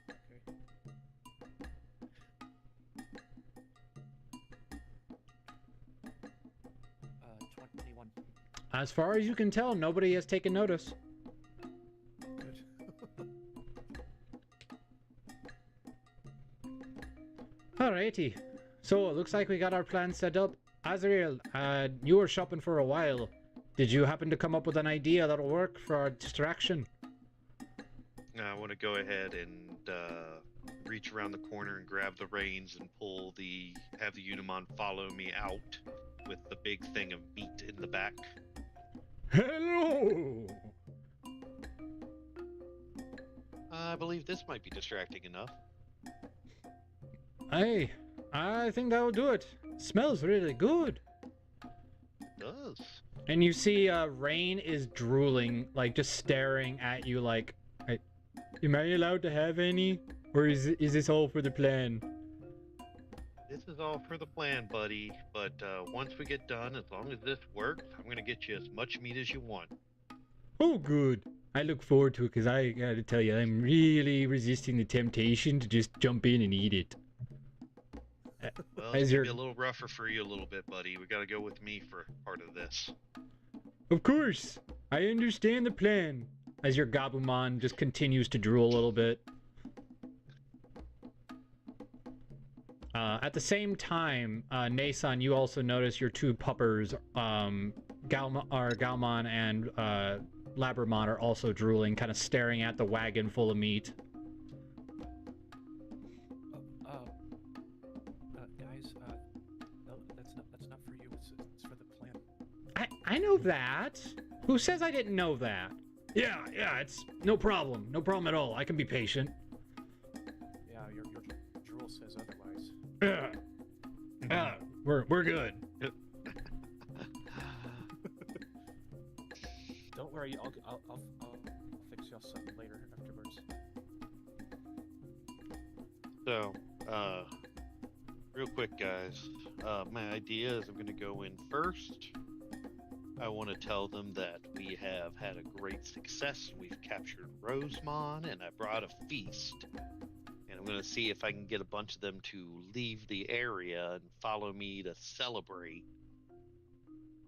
Okay. 21. As far as you can tell, nobody has taken notice. Good. Alrighty. So it looks like we got our plan set up. Azrael, you were shopping for a while. Did you happen to come up with an idea that'll work for our distraction? I want to go ahead and reach around the corner and grab the reins and have the Unimon follow me out with the big thing of meat in the back. Hello! I believe this might be distracting enough. Hey, I think that'll do it. Smells really good. It does. And you see Rain is drooling, like just staring at you like, am I allowed to have any? Or is this all for the plan? This is all for the plan, buddy. But once we get done, as long as this works, I'm going to get you as much meat as you want. Oh, good. I look forward to it because I gotta tell you, I'm really resisting the temptation to just jump in and eat it. Well, As it's your- going to be a little rougher for you a little bit, buddy. We got to go with me for part of this. Of course, I understand the plan. As your Gabumon just continues to drool a little bit. At the same time, Nason, you also notice your two puppers, Galmon and Labramon, are also drooling, kind of staring at the wagon full of meat. Guys, no, that's not for you. It's for the plan. I know that. Who says I didn't know that? Yeah, it's no problem. No problem at all. I can be patient. Yeah, your drool says otherwise. We're good. Don't worry, I'll fix y'all something later afterwards. So, real quick, guys. My idea is I'm going to go in first. I want to tell them that we have had a great success. We've captured Rosemon, and I brought a feast. And I'm going to see if I can get a bunch of them to leave the area and follow me to celebrate.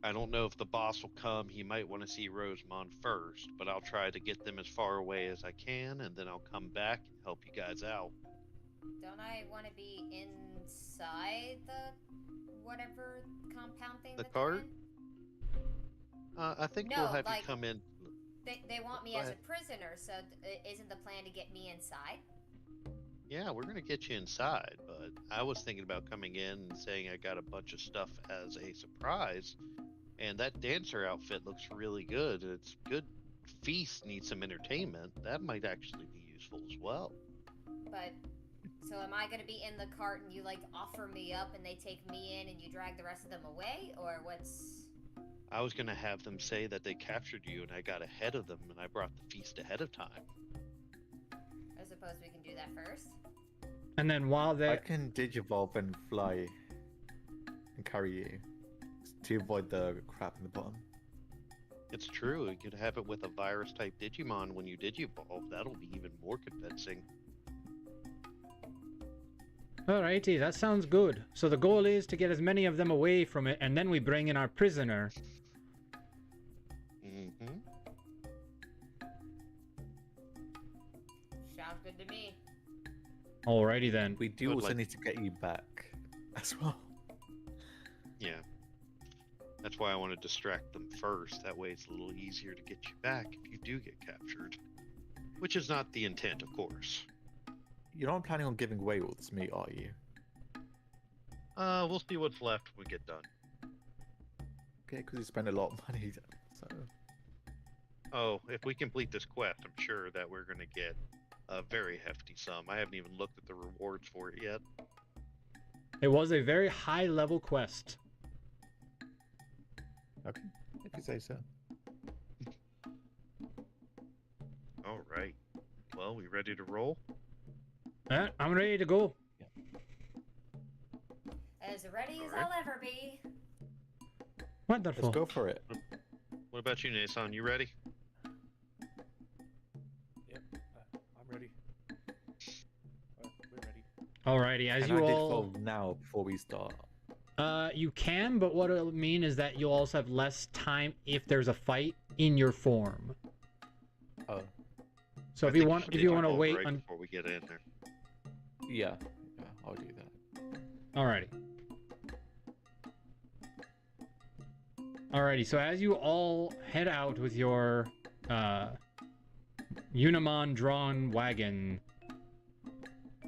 I don't know if the boss will come. He might want to see Rosemon first, but I'll try to get them as far away as I can, and then I'll come back and help you guys out. Don't I want to be inside the whatever compound thing The that they're cart? in? I think No, we'll have like- you come in. They want me Go as a ahead. prisoner, so isn't the plan to get me inside? Yeah, we're gonna get you inside, but I was thinking about coming in and saying I got a bunch of stuff as a surprise, and that dancer outfit looks really good. It's good. Feast needs some entertainment. That might actually be useful as well. But, so am I gonna be in the cart and you, like, offer me up and they take me in and you drag the rest of them away? Or what's... I was gonna have them say that they captured you and I got ahead of them and I brought the feast ahead of time. I suppose we can do that first. And then while I they can digivolve and fly and carry you to avoid the crap in the bottom. It's true. You could have it with a virus type Digimon when you digivolve. That'll be even more convincing. Alrighty, that sounds good. So the goal is to get as many of them away from it, and then we bring in our prisoner. Mm-hmm. Sounds good to me. Alrighty then. We do Would also like- need to get you back as well. Yeah. That's why I want to distract them first. That way it's a little easier to get you back if you do get captured. Which is not the intent, of course. You're not planning on giving away all this meat, are you? We'll see what's left when we get done. Okay, because you spend a lot of money, so... Oh, if we complete this quest, I'm sure that we're going to get a very hefty sum. I haven't even looked at the rewards for it yet. It was a very high level quest. Okay, if you say so. All right. Well, we ready to roll? I'm ready to go. As ready as Alright. I'll ever be. Wonderful. Let's go for it. What about you, Nason? You ready? Yep, I'm ready. We're ready. Alrighty, as Can I you all... digivolve now before we start? You can, but what it'll mean is that you'll also have less time if there's a fight in your form. Oh, So I if you think want, should if you want to digivolve wait right on, before we get in there. yeah. Yeah, I'll do that. alrighty. Alrighty, so as you all head out with your Unimon drawn wagon,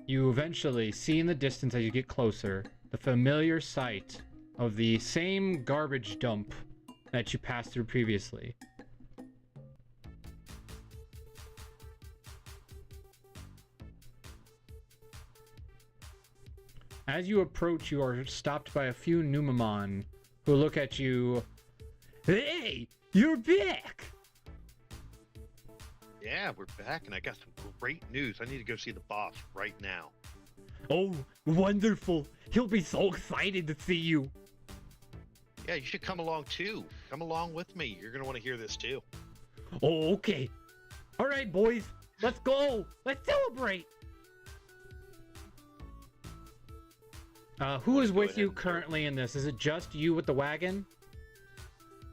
you eventually see in the distance as you get closer the familiar sight of the same garbage dump that you passed through previously. As you approach, you are stopped by a few Numamon who look at you. Hey, you're back! Yeah, we're back, and I got some great news. I need to go see the boss right now. Oh, wonderful! He'll be so excited to see you. Yeah, you should come along too. Come along with me. You're gonna want to hear this too. Oh, okay. All right, boys, let's go. Let's celebrate. Who Let's is go with ahead you and currently in this? Is it just you with the wagon?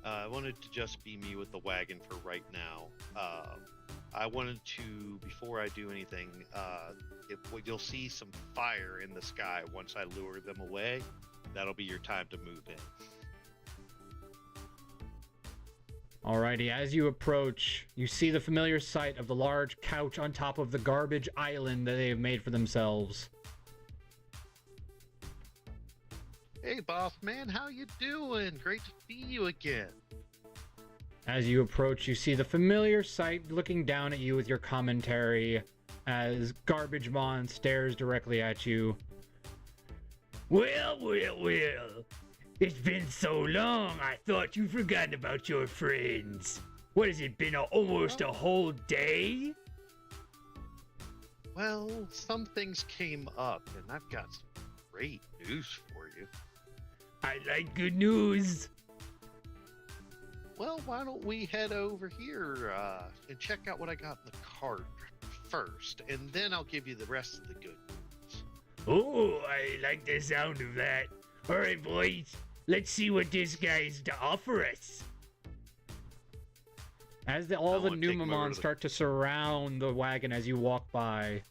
I wanted to just be me with the wagon for right now. I wanted to, before I do anything, you'll see some fire in the sky once I lure them away. That'll be your time to move in. Alrighty, as you approach, you see the familiar sight of the large couch on top of the garbage island that they have made for themselves. Hey, boss man, how you doing? Great to see you again. As you approach, you see the familiar sight looking down at you with your commentary as Garbagemon stares directly at you. Well, well, well. It's been so long, I thought you'd forgotten about your friends. What has it been, almost a whole day? Well, some things came up, and I've got some great news for you. I like good news. Well, why don't we head over here and check out what I got in the cart first, and then I'll give you the rest of the good news. Oh, I like the sound of that. All right, boys, let's see what this guy's to offer us. As all the wanna take him over Numamon to the- start to surround the wagon as you walk by.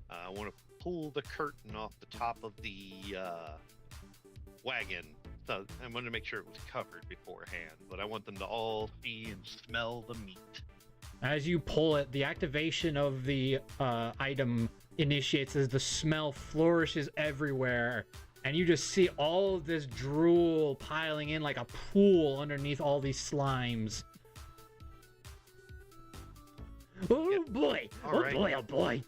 I want to pull the curtain off the top of the wagon. So I wanted to make sure it was covered beforehand, but I want them to all see and smell the meat. As you pull it, the activation of the item initiates as the smell flourishes everywhere, and you just see all of this drool piling in like a pool underneath all these slimes. Oh boy! All right. Boy! Oh boy!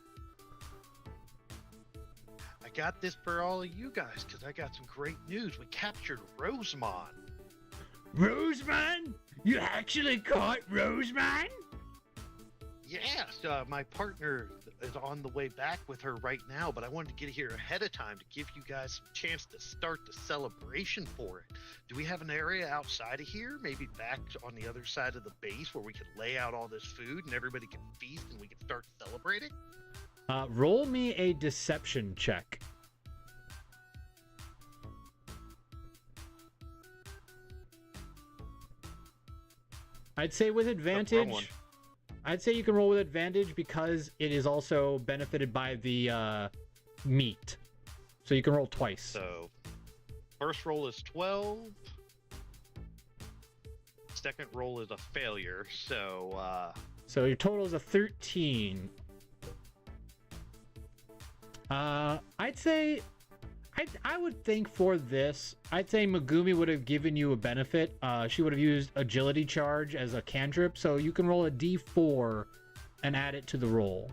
I got this for all of you guys because I got some great news. We captured Rosemon. Rosemon? You actually caught Rosemon? Yes, my partner is on the way back with her right now, but I wanted to get here ahead of time to give you guys a chance to start the celebration for it. Do we have an area outside of here, maybe back on the other side of the base, where we could lay out all this food and everybody can feast and we can start celebrating? Roll me a deception check. I'd say with advantage. I'd say you can roll with advantage because it is also benefited by the meat. So you can roll twice. So, first roll is 12. Second roll is a failure, so... So your total is a 13. I'd say... I would think for this, I'd say Megumi would have given you a benefit. She would have used agility charge as a cantrip, so you can roll a d4 and add it to the roll.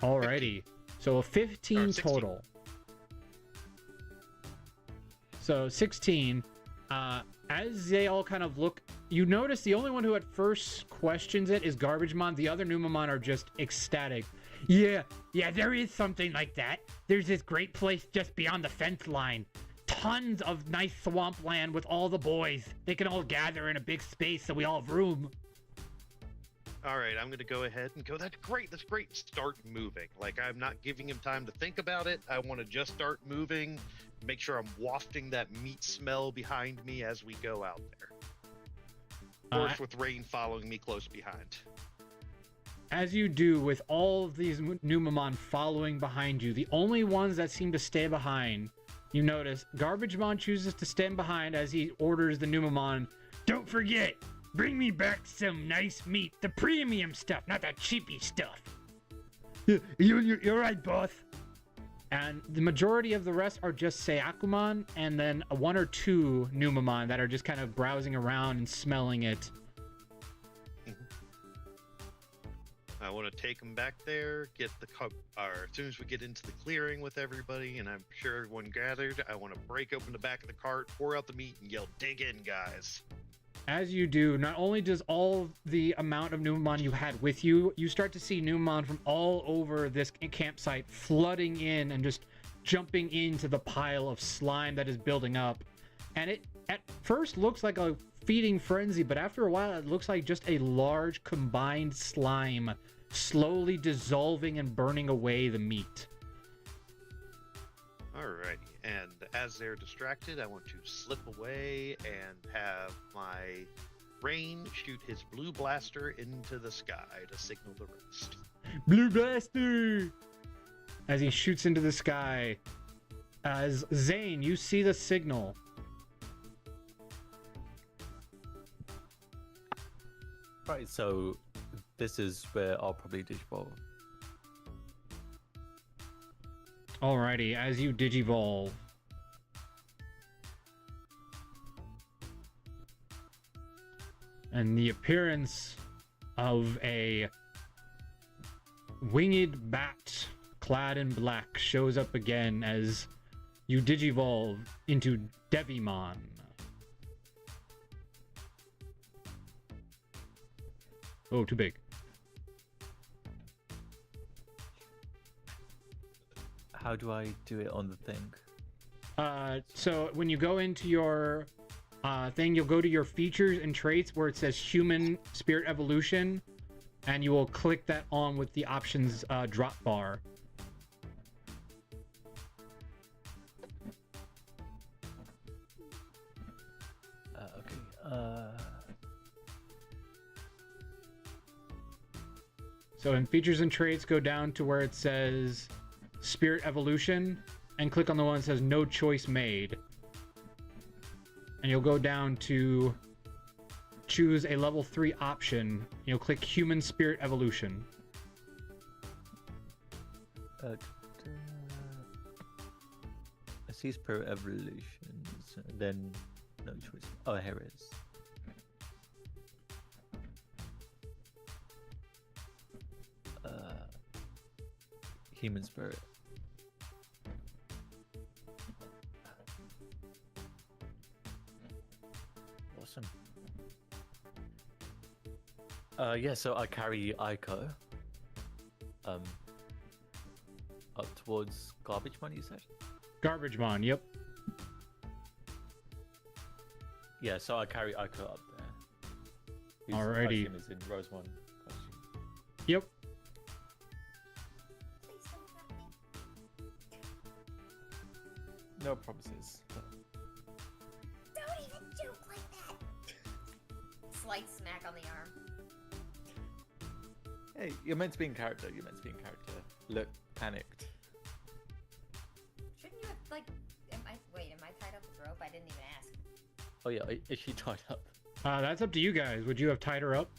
Alrighty, so a 15 total. So 16. As they all kind of look, you notice the only one who at first questions it is Garbagemon. The other Numamon are just ecstatic. Yeah, there is something like that. There's this great place just beyond the fence line. Tons of nice swampland with all the boys. They can all gather in a big space so we all have room. All right, I'm going to go ahead and go, that's great, start moving. Like, I'm not giving him time to think about it. I want to just start moving, make sure I'm wafting that meat smell behind me as we go out there. Of course, with Rain following me close behind. As you do, with all of these Numamon following behind you, the only ones that seem to stay behind, you notice Garbagemon chooses to stand behind as he orders the Numamon, don't forget, bring me back some nice meat, the premium stuff, not that cheapy stuff. You're right, boss. And the majority of the rest are just Sayakumon, and then one or two Numamon that are just kind of browsing around and smelling it. I want to take them back there, get the cup, or as soon as we get into the clearing with everybody, and I'm sure everyone gathered, I want to break open the back of the cart, pour out the meat, and yell, dig in, guys. As you do, not only does all the amount of Numamon you had with you, you start to see Numamon from all over this campsite flooding in and just jumping into the pile of slime that is building up. And it at first looks like a feeding frenzy, but after a while it looks like just a large combined slime slowly dissolving and burning away the meat. Alrighty, and as they're distracted, I want to slip away and have my Rain shoot his blue blaster into the sky to signal the rest. Blue blaster! As he shoots into the sky. As Zane, you see the signal. Right, so this is where I'll probably digivolve. Alrighty, as you digivolve. And the appearance of a winged bat clad in black shows up again as you digivolve into Devimon. Oh, too big. How do I do it on the thing? So when you go into your thing, you'll go to your features and traits where it says human spirit evolution, and you will click that on with the options drop bar. Okay. So in features and traits, go down to where it says Spirit Evolution and click on the one that says No Choice Made. And you'll go down to choose a level 3 option. You'll click Human Spirit Evolution. I see Spirit Evolutions, and then No Choice. Oh, here it is. Human Spirit. Awesome. Yeah, so I carry Aiko up towards Garbage Man, you said? Garbagemon, yep. Yeah, so I carry Aiko up there. Whose Alrighty. costume is in Rosemon costume. Yep. Please don't hurt me. No promises. Don't even joke like that. Slight smack on the arm. Hey, you're meant to be in character. You're meant to be in character. Look panicked. Shouldn't you have like? Am I tied up with rope? I didn't even ask. Oh yeah, is she tied up? That's up to you guys. Would you have tied her up?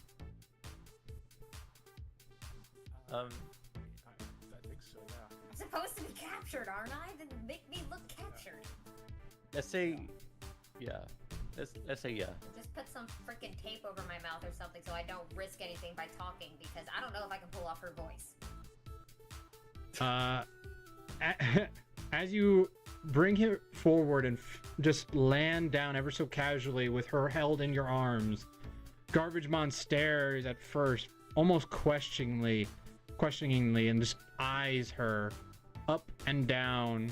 I think so, yeah. I'm supposed to be captured, aren't I? Then make me look captured. Let's say, yeah. Let's say yeah. Just put some freaking tape over my mouth or something so I don't risk anything by talking because I don't know if I can pull off her voice. As you bring her forward and just land down ever so casually with her held in your arms, Garbagemon stares at first, almost questioningly, and just eyes her up and down.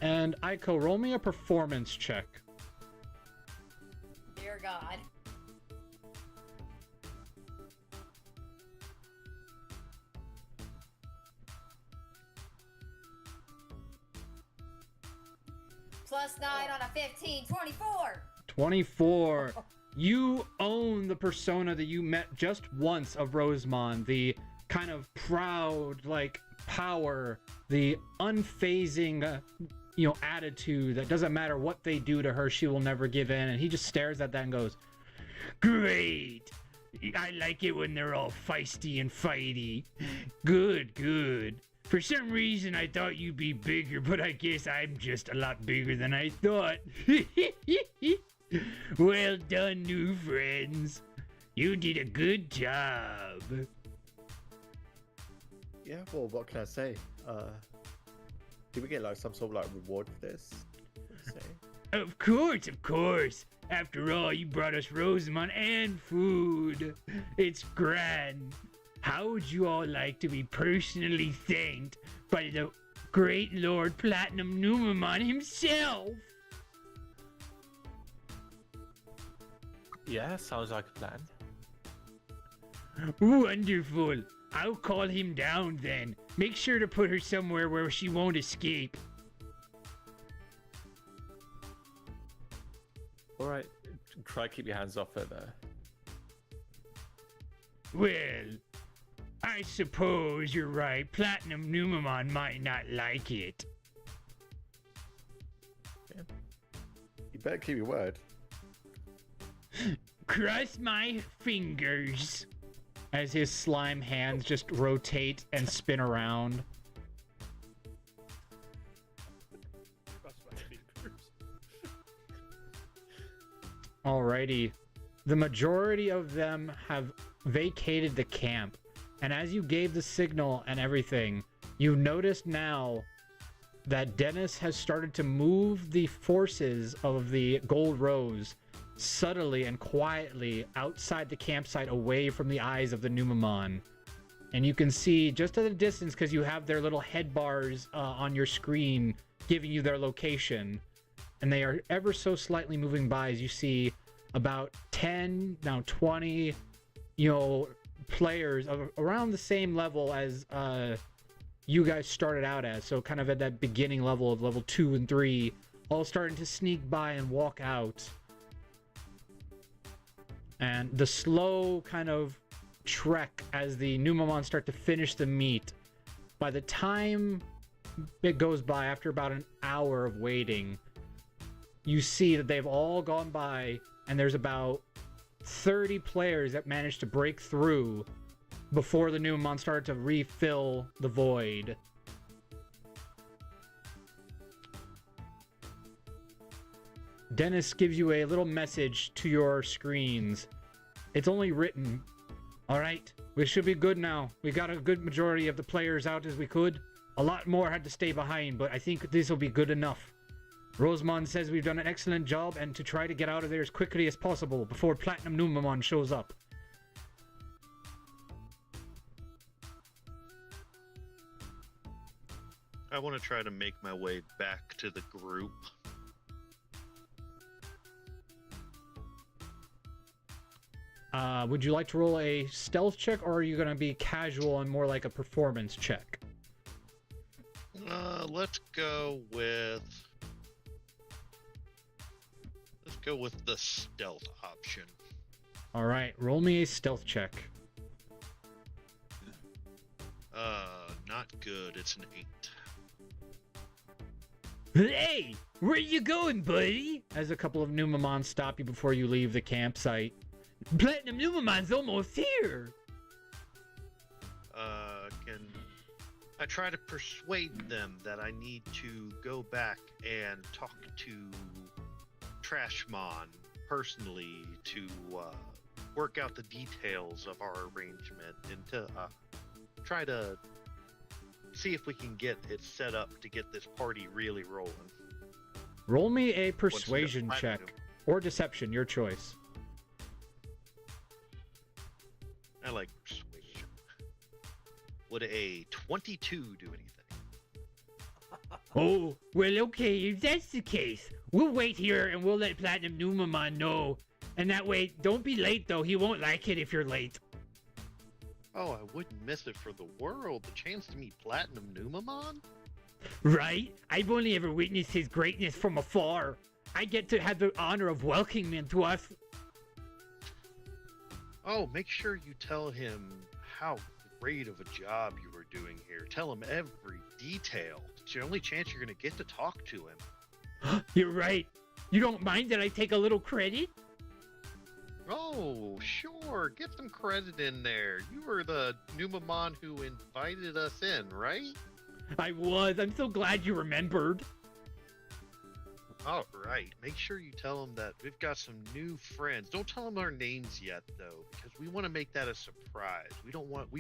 And Aiko, roll me a performance check. Dear God. +9 on a 15, 24. 24. You own the persona that you met just once of Rosemon, the kind of proud, like, power, the unfazing, attitude that doesn't matter what they do to her, she will never give in. And he just stares at that and goes, "Great. I like it when they're all feisty and fighty. Good, good. For some reason, I thought you'd be bigger, but I guess I'm just a lot bigger than I thought. Well done, new friends. You did a good job." Yeah, well, what can I say? Did we get like some sort of like reward for this? Let's say. Of course. After all, you brought us Rosemon and food. It's grand. How would you all like to be personally thanked by the great Lord Platinum Numamon himself? Yeah, sounds like a plan. Wonderful. I'll call him down then. Make sure to put her somewhere where she won't escape. Alright, try to keep your hands off her there. Well, I suppose you're right. Platinum Numamon might not like it. Yeah. You better keep your word. Cross my fingers. As his slime hands just rotate and spin around. Cross my fingers. Alrighty. The majority of them have vacated the camp. And as you gave the signal and everything, you noticed now that Dennis has started to move the forces of the Gold Rose subtly and quietly outside the campsite away from the eyes of the Numamon. And you can see just at a distance, because you have their little head bars on your screen giving you their location, and they are ever so slightly moving by as you see about 10, now 20, players of around the same level as you guys started out as, so kind of at that beginning level of level 2 and 3, all starting to sneak by and walk out. And the slow kind of trek as the Numamon start to finish the meat. By the time it goes by, after about an hour of waiting, you see that they've all gone by, and there's about 30 players that managed to break through before the Numamon started to refill the void. Dennis gives you a little message to your screens. It's only written. Alright, we should be good now. We got a good majority of the players out as we could. A lot more had to stay behind, but I think this will be good enough. Rosemon says we've done an excellent job and to try to get out of there as quickly as possible before Platinum Numamon shows up. I want to try to make my way back to the group. Would you like to roll a stealth check, or are you going to be casual and more like a performance check? Let's go with the stealth option. All right, roll me a stealth check. Not good. It's an 8. Hey, where you going, buddy? As a couple of Numamon stop you before you leave the campsite. Platinum Numamon's almost here. Can I try to persuade them that I need to go back and talk to Trashmon personally to work out the details of our arrangement and to try to see if we can get it set up to get this party really rolling. Roll me a persuasion check or deception, your choice. I like persuasion. Would a 22 do anything? Oh, well, okay, if that's the case, we'll wait here and we'll let Platinum Numamon know. And that way, don't be late, though. He won't like it if you're late. Oh, I wouldn't miss it for the world. The chance to meet Platinum Numamon? Right? I've only ever witnessed his greatness from afar. I get to have the honor of welcoming him to us. Oh, make sure you tell him how great of a job you were doing here. Tell him every detail. It's the only chance you're going to get to talk to him. You're right. You don't mind that I take a little credit? Oh, sure. Get some credit in there. You were the Numamon who invited us in, right? I was. I'm so glad you remembered. All right. Make sure you tell them that we've got some new friends. Don't tell them our names yet, though, because we want to make that a surprise. We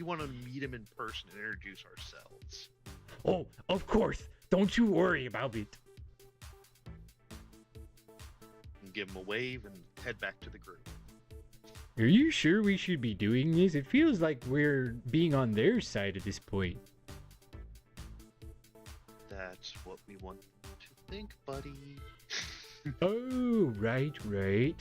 want to meet them in person and introduce ourselves. Oh, of course. Don't you worry about it. And give them a wave and head back to the group. Are you sure we should be doing this? It feels like we're being on their side at this point. That's what we want to think, buddy. Oh, right.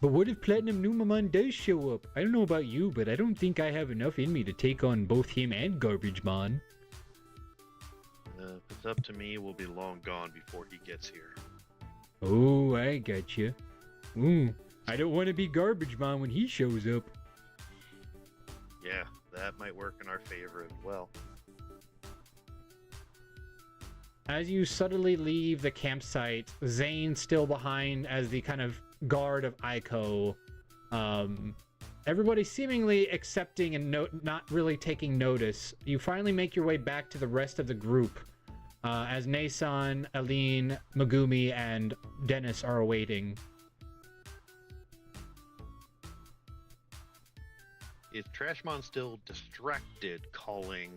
But what if Platinum Numamon does show up? I don't know about you, but I don't think I have enough in me to take on both him and Garbage-Mon. If it's up to me, we'll be long gone before he gets here. Oh, I gotcha. Ooh, I don't want to be Garbage-Mon when he shows up. Yeah, that might work in our favor as well. As you subtly leave the campsite, Zane's still behind as the kind of guard of Aiko. Everybody seemingly accepting and not really taking notice. You finally make your way back to the rest of the group as Nason, Aline, Megumi, and Dennis are awaiting. Is Trashmon still distracted calling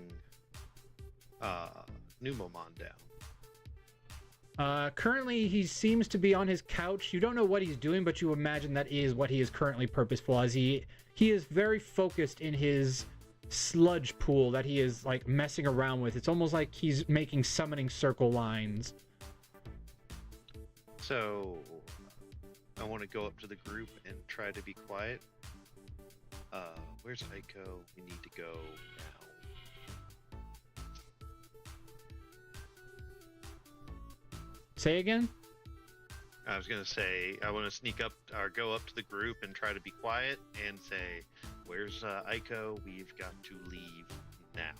Numamon down? Currently, he seems to be on his couch. You don't know what he's doing, but you imagine that is what he is currently purposeful as he is very focused in his sludge pool that he is like messing around with. It's almost like he's making summoning circle lines. So I want to go up to the group and try to be quiet. Where's Aiko? We need to go now. Say again? I was gonna say I want to sneak up or go up to the group and try to be quiet and say, "Where's Aiko? We've got to leave now."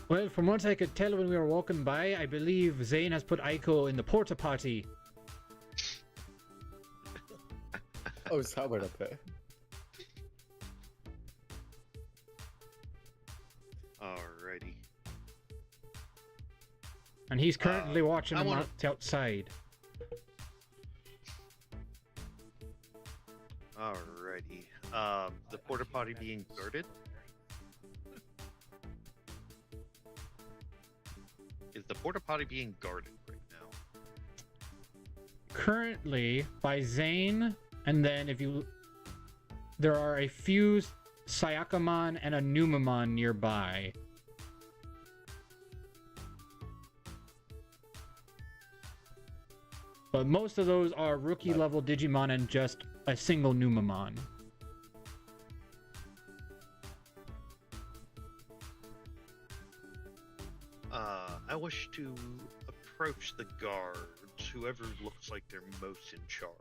Well, from what I could tell when we were walking by, I believe Zane has put Aiko in the porta potty. Oh, someone up there. Alrighty. And he's currently watching I him wanna- outside. Alrighty. The porta potty being guarded. Is the porta potty being guarded right now? Currently by Zane, and then there are a few Syakamon and a Numamon nearby. But most of those are rookie level Digimon and just a single Numamon. I wish to approach the guards, whoever looks like they're most in charge.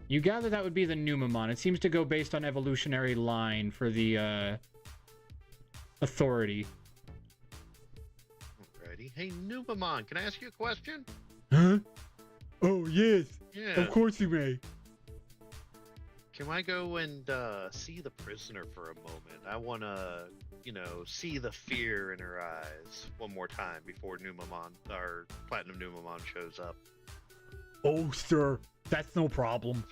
You gather that would be the Numamon. It seems to go based on evolutionary line for the authority. Alrighty. Hey, Numamon, can I ask you a question? Huh? Oh, yes. Yeah. Of course you may. Can I go and see the prisoner for a moment? I want to, see the fear in her eyes one more time before Numamon, our Platinum Numamon, shows up. Oh, sir. That's no problem.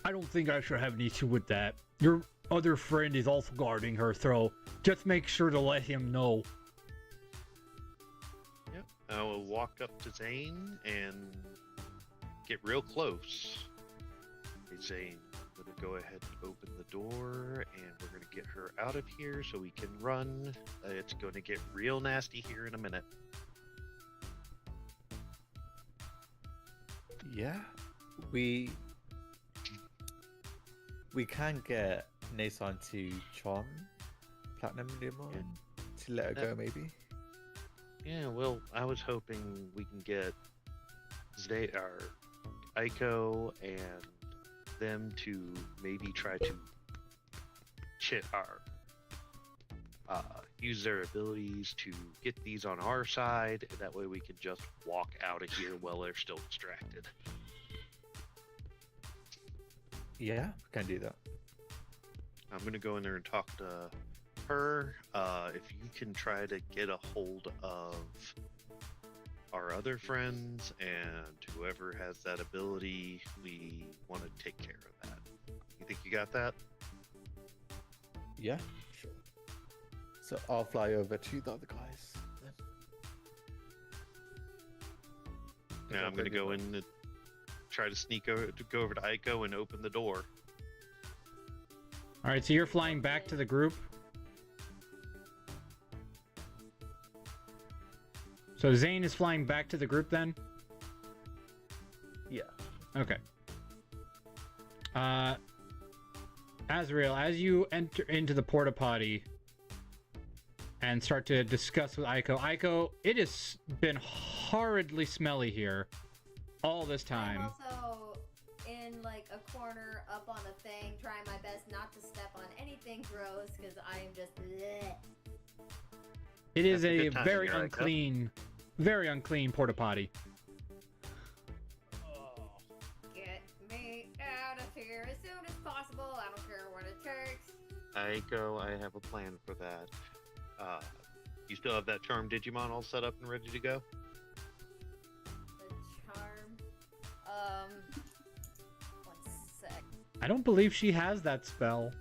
I don't think I should have an issue with that. Your other friend is also guarding her, so just make sure to let him know. Yep. I will walk up to Zane and get real close. Hey, Zane, I'm going to go ahead and open the door, and we're going to get her out of here so we can run. It's going to get real nasty here in a minute. Yeah, we can get Nason to charm Platinum Digimon to let her go, maybe. Yeah, well, I was hoping we can get Aiko and them to maybe try to use their abilities to get these on our side. That way we can just walk out of here while they're still distracted. Yeah, we can do that. I'm gonna go in there and talk to her. If you can try to get a hold of our other friends and whoever has that ability, we want to take care of that. You think you got that? Yeah, sure. So I'll fly over to the other guys. Then. Yeah, I'm gonna go in and try to go over to Aiko and open the door. Alright, so you're flying back to the group? So Zane is flying back to the group then? Yeah. Okay. Azrael, as you enter into the porta potty and start to discuss with Aiko, it has been horridly smelly here all this time. I'm also in like a corner up on a thing, trying my best not to step on anything gross because I am just bleh. It is That's a a good time very here, Aiko. very unclean porta potty. Get me out of here as soon as possible. I don't care what it takes. Aiko, I have a plan for that. You still have that charm Digimon all set up and ready to go? The charm. One sec. I don't believe she has that spell.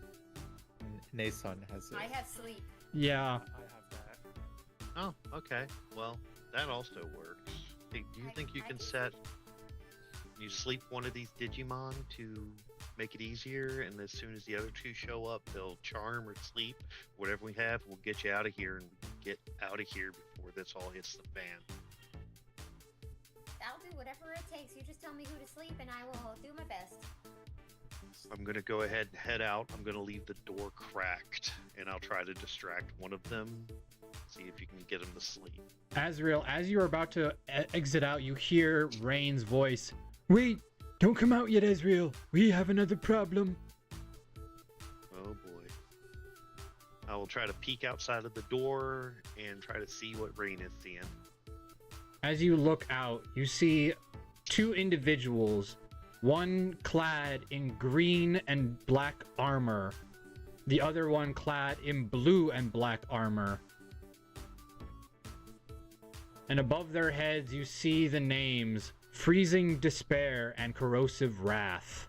Nason has it. I have sleep. Yeah. I have that. Oh, okay. Well, that also works. Hey, do you think you can set... You sleep one of these Digimon to make it easier, and as soon as the other two show up, they'll charm or sleep. Whatever we have, we'll get you out of here and get out of here before this all hits the fan. I'll do whatever it takes. You just tell me who to sleep and I will do my best. I'm gonna go ahead and head out. I'm gonna leave the door cracked, and I'll try to distract one of them. see if you can get him to sleep. Azrael, as you're about to exit out, you hear Rain's voice. Wait, don't come out yet, Azrael. We have another problem. Oh boy. I will try to peek outside of the door and try to see what Rain is seeing. As you look out, you see two individuals, one clad in green and black armor, the other one clad in blue and black armor. And above their heads, you see the names Freezing Despair and Corrosive Wrath.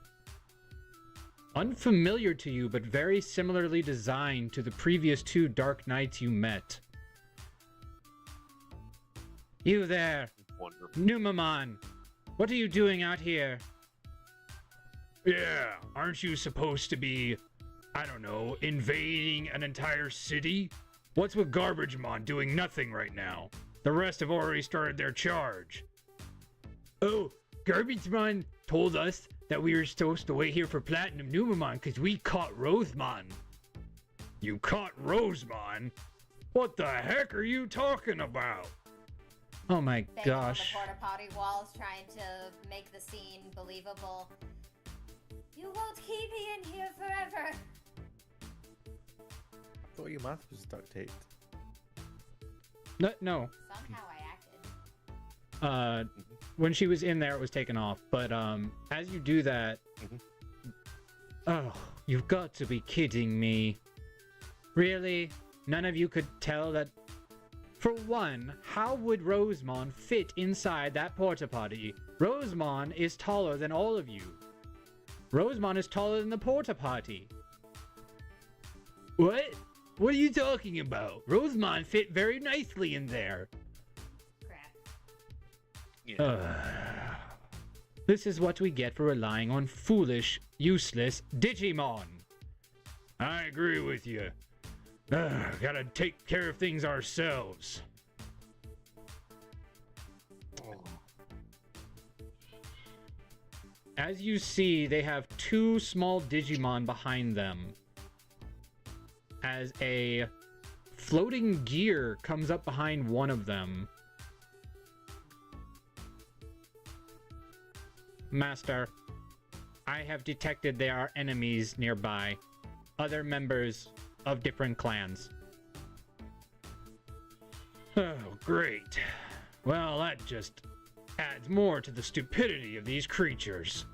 Unfamiliar to you, but very similarly designed to the previous two Dark Knights you met. You there, Wonderful. Numamon. What are you doing out here? Yeah, aren't you supposed to be, I don't know, invading an entire city? What's with Garbagemon doing nothing right now? The rest have already started their charge. Oh, Garbagemon told us that we were supposed to wait here for Platinum Numamon because we caught Rosemon. You caught Rosemon? What the heck are you talking about? Oh my Banging on gosh. the porta potty walls, trying to make the scene believable. You won't keep me in here forever. I thought your mouth was duct taped. No. Somehow I acted. When she was in there, it was taken off. But as you do that, oh, you've got to be kidding me. Really? None of you could tell that? For one, how would Rosemon fit inside that porta potty? Rosemon is taller than all of you. Rosemon is taller than the porta potty. What? What are you talking about? Rosemon fit very nicely in there. Crap. Yeah. This is what we get for relying on foolish, useless Digimon. I agree with you. Gotta take care of things ourselves. As you see, they have two small Digimon behind them. As a floating gear comes up behind one of them. Master, I have detected there are enemies nearby. Other members of different clans. Oh, great. Well, that just adds more to the stupidity of these creatures.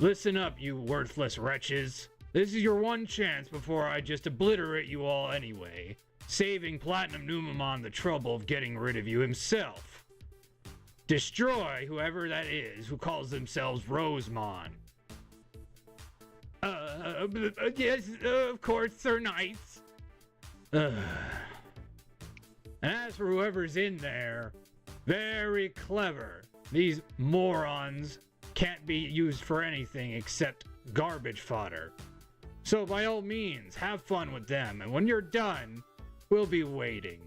Listen up, you worthless wretches. This is your one chance before I just obliterate you all anyway, saving Platinum Numamon the trouble of getting rid of you himself. Destroy whoever that is who calls themselves Rosemon. Yes, of course, Sir Knights. And as for whoever's in there, very clever. These morons can't be used for anything except garbage fodder. So by all means, have fun with them, and when you're done, we'll be waiting.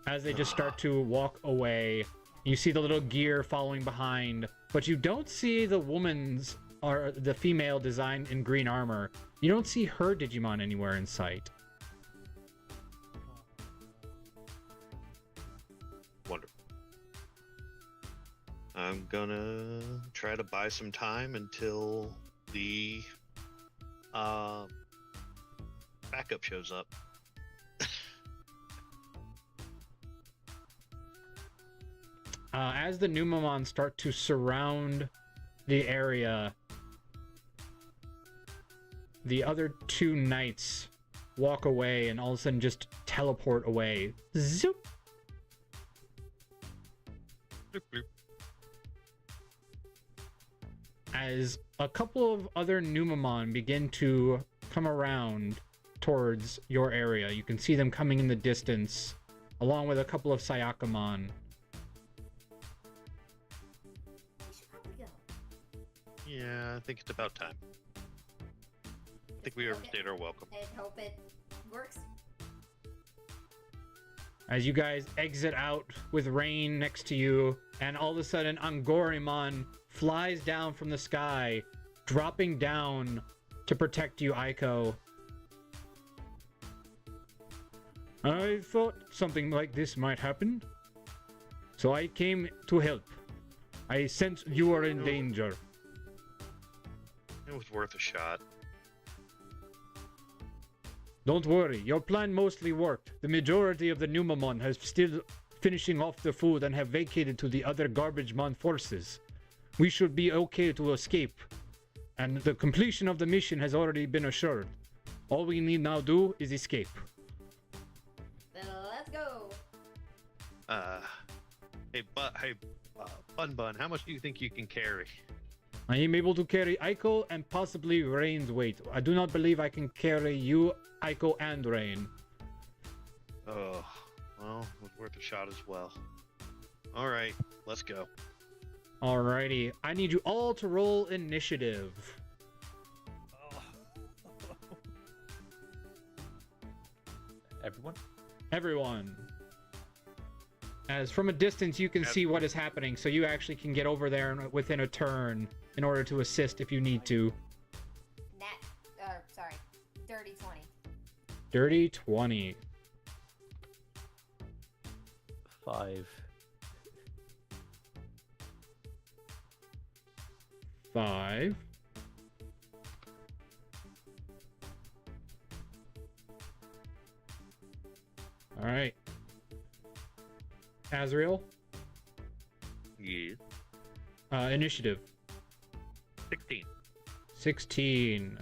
As they just start to walk away, you see the little gear following behind, but you don't see the woman's, or the female designed in green armor. You don't see her Digimon anywhere in sight. Wonderful. I'm gonna try to buy some time until the backup shows up. As the Numamon start to surround the area, the other two knights walk away and all of a sudden just teleport away. Zoop! Bloop, bloop. As a couple of other Numamon begin to come around towards your area. You can see them coming in the distance, along with a couple of Sayakamon. We should probably go. Yeah, I think it's about time. I think we overstayed our welcome. I hope it works. As you guys exit out with Rain next to you, and all of a sudden Angorimon flies down from the sky, dropping down to protect you, Aiko. I thought something like this might happen, so I came to help. I sense you are in danger. It was worth a shot. Don't worry, your plan mostly worked. The majority of the Numamon has still finishing off the food and have vacated to the other Garbagemon forces. We should be okay to escape, and the completion of the mission has already been assured. All we need now do is escape. Then let's go. Hey, Bun Bun, how much do you think you can carry? I am able to carry Aiko and possibly Rain's weight. I do not believe I can carry you, Aiko, and Rain. Oh, well, it was worth a shot as well. All right, let's go. Alrighty, I need you all to roll initiative. Everyone? Everyone. As from a distance, you can see what is happening, so you actually can get over there within a turn in order to assist if you need to. Dirty 20. Dirty 20. 5. 5. Alright. Azrael? Yeah. Initiative. 16. 16.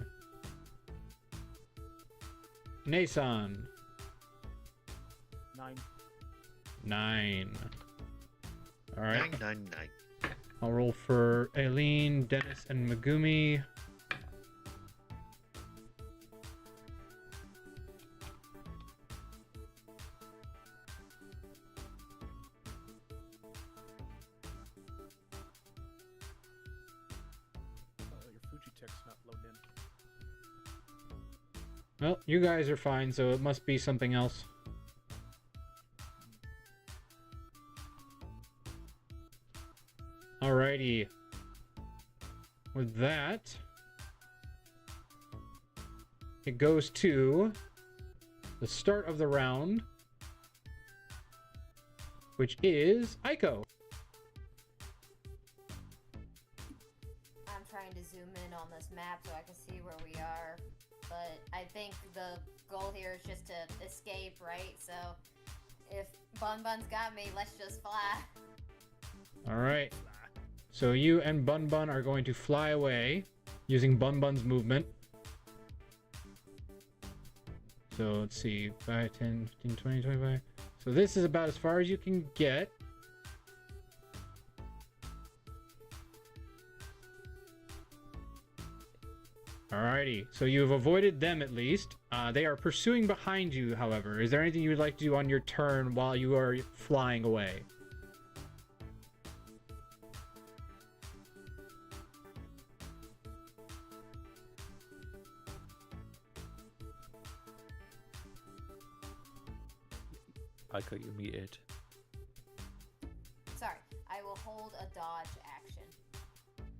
Nason. 9. 9. Alright. 9. I'll roll for Aileen, Dennis, and Megumi. Your Fujitech's not loaded in. Well, you guys are fine, so it must be something else. Alrighty. With that, it goes to the start of the round, which is Aiko. I'm trying to zoom in on this map so I can see where we are. But I think the goal here is just to escape, right? So if Bun Bun's got me, let's just fly. Alright. So you and Bun Bun are going to fly away using Bun Bun's movement. So let's see, 5, 10, 15, 20, 25. So this is about as far as you can get. Alrighty, so you've avoided them at least. They are pursuing behind you, however. Is there anything you would like to do on your turn while you are flying away? I got you muted. Sorry, I will hold a dodge action.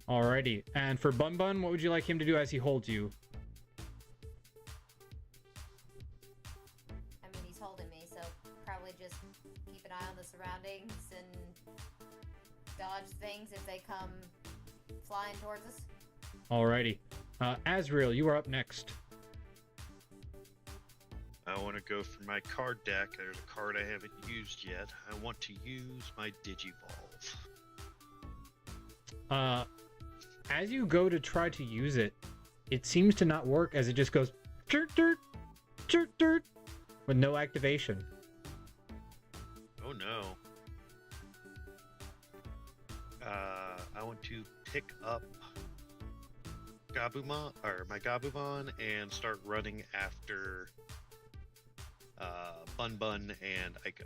Alrighty, and for Bun Bun, what would you like him to do as he holds you? I mean, he's holding me, so probably just keep an eye on the surroundings and dodge things if they come flying towards us. Alrighty. Azrael, you are up next. I want to go for my card deck. There's a card I haven't used yet. I want to use my Digivolve. As you go to try to use it, it seems to not work as it just goes chirp dirt, chirp dirt, with no activation. Oh no. I want to pick up Gabumon, or my Gabumon, and start running after Bun Bun and Aiko.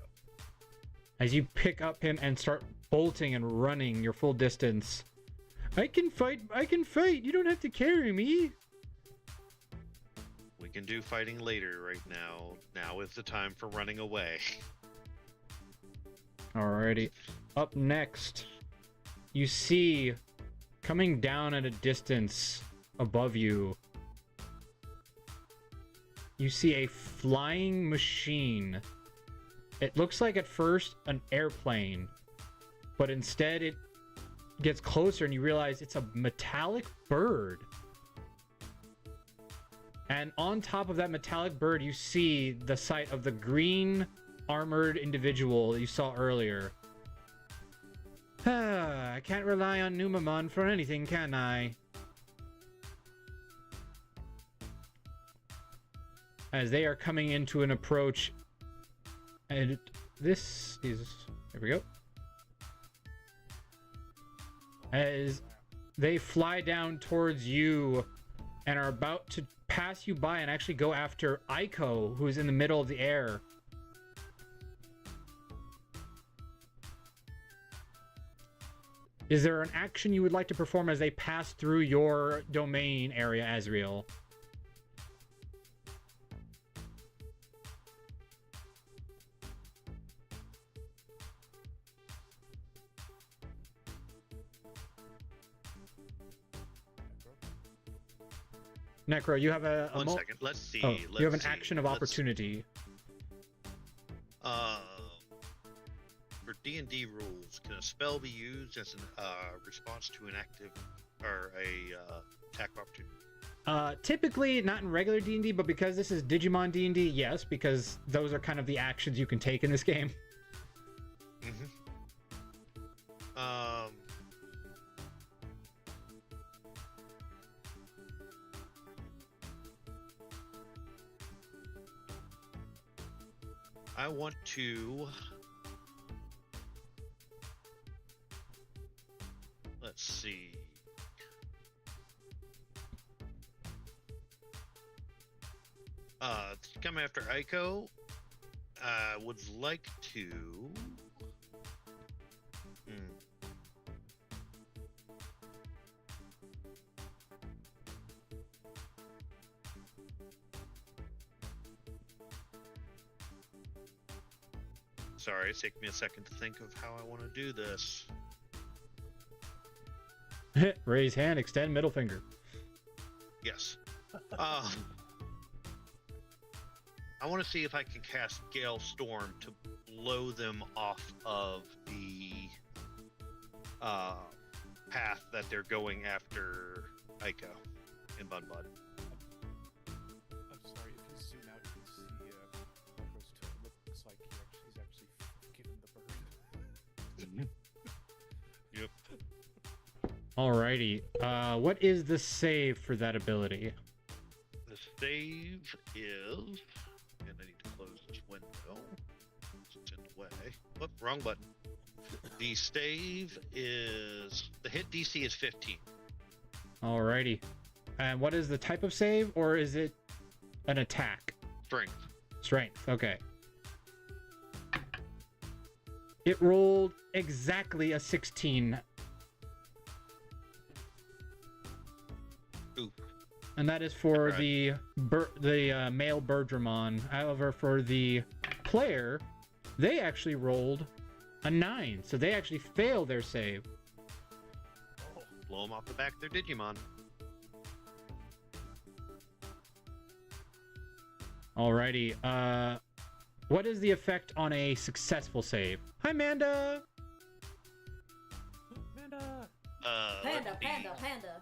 As you pick up him and start bolting and running your full distance. I can fight, you don't have to carry me. We can do fighting later. Right now. Now is the time for running away. Alrighty. Up next, you see, coming down at a distance above you, you see a flying machine. It looks like at first an airplane, but instead it gets closer and you realize it's a metallic bird. And on top of that metallic bird, you see the sight of the green armored individual that you saw earlier. I can't rely on Numamon for anything, can I? As they are coming into an approach. And this is... There we go. As they fly down towards you and are about to pass you by and actually go after Aiko, who's in the middle of the air. Is there an action you would like to perform as they pass through your domain area, Azriel? Necro, you have a One second. Let's see. Oh, let's you have an see. action of opportunity. For D&D rules, can a spell be used as a response to an active or a attack of opportunity? Typically not in regular D&D, but because this is Digimon D&D, yes, because those are kind of the actions you can take in this game. Mm-hmm. I want to... Let's see. To come after Aiko, I would like to... Sorry, it's taking me a second to think of how I want to do this. Raise hand, extend middle finger. Yes. I want to see if I can cast Gale Storm to blow them off of the path that they're going after Aiko in Bun Bud. I'm sorry, if you zoom out, you can see Necro's toe. Looks like he's actually given the bird. Yep. Alrighty. What is the save for that ability? The save is... And I need to close this window. It's in the way. Whoop, wrong button. The save is... The hit DC is 15. Alrighty. And what is the type of save, or is it an attack? Strength. Strength, okay. It rolled exactly a 16. Ooh. And that is for Right. the male Birdramon. However, for the player, they actually rolled a 9. So they actually failed their save. Blow them off the back of their Digimon. Alrighty. What is the effect on a successful save? Hi, Manda! Amanda! Panda, let's see. panda, panda.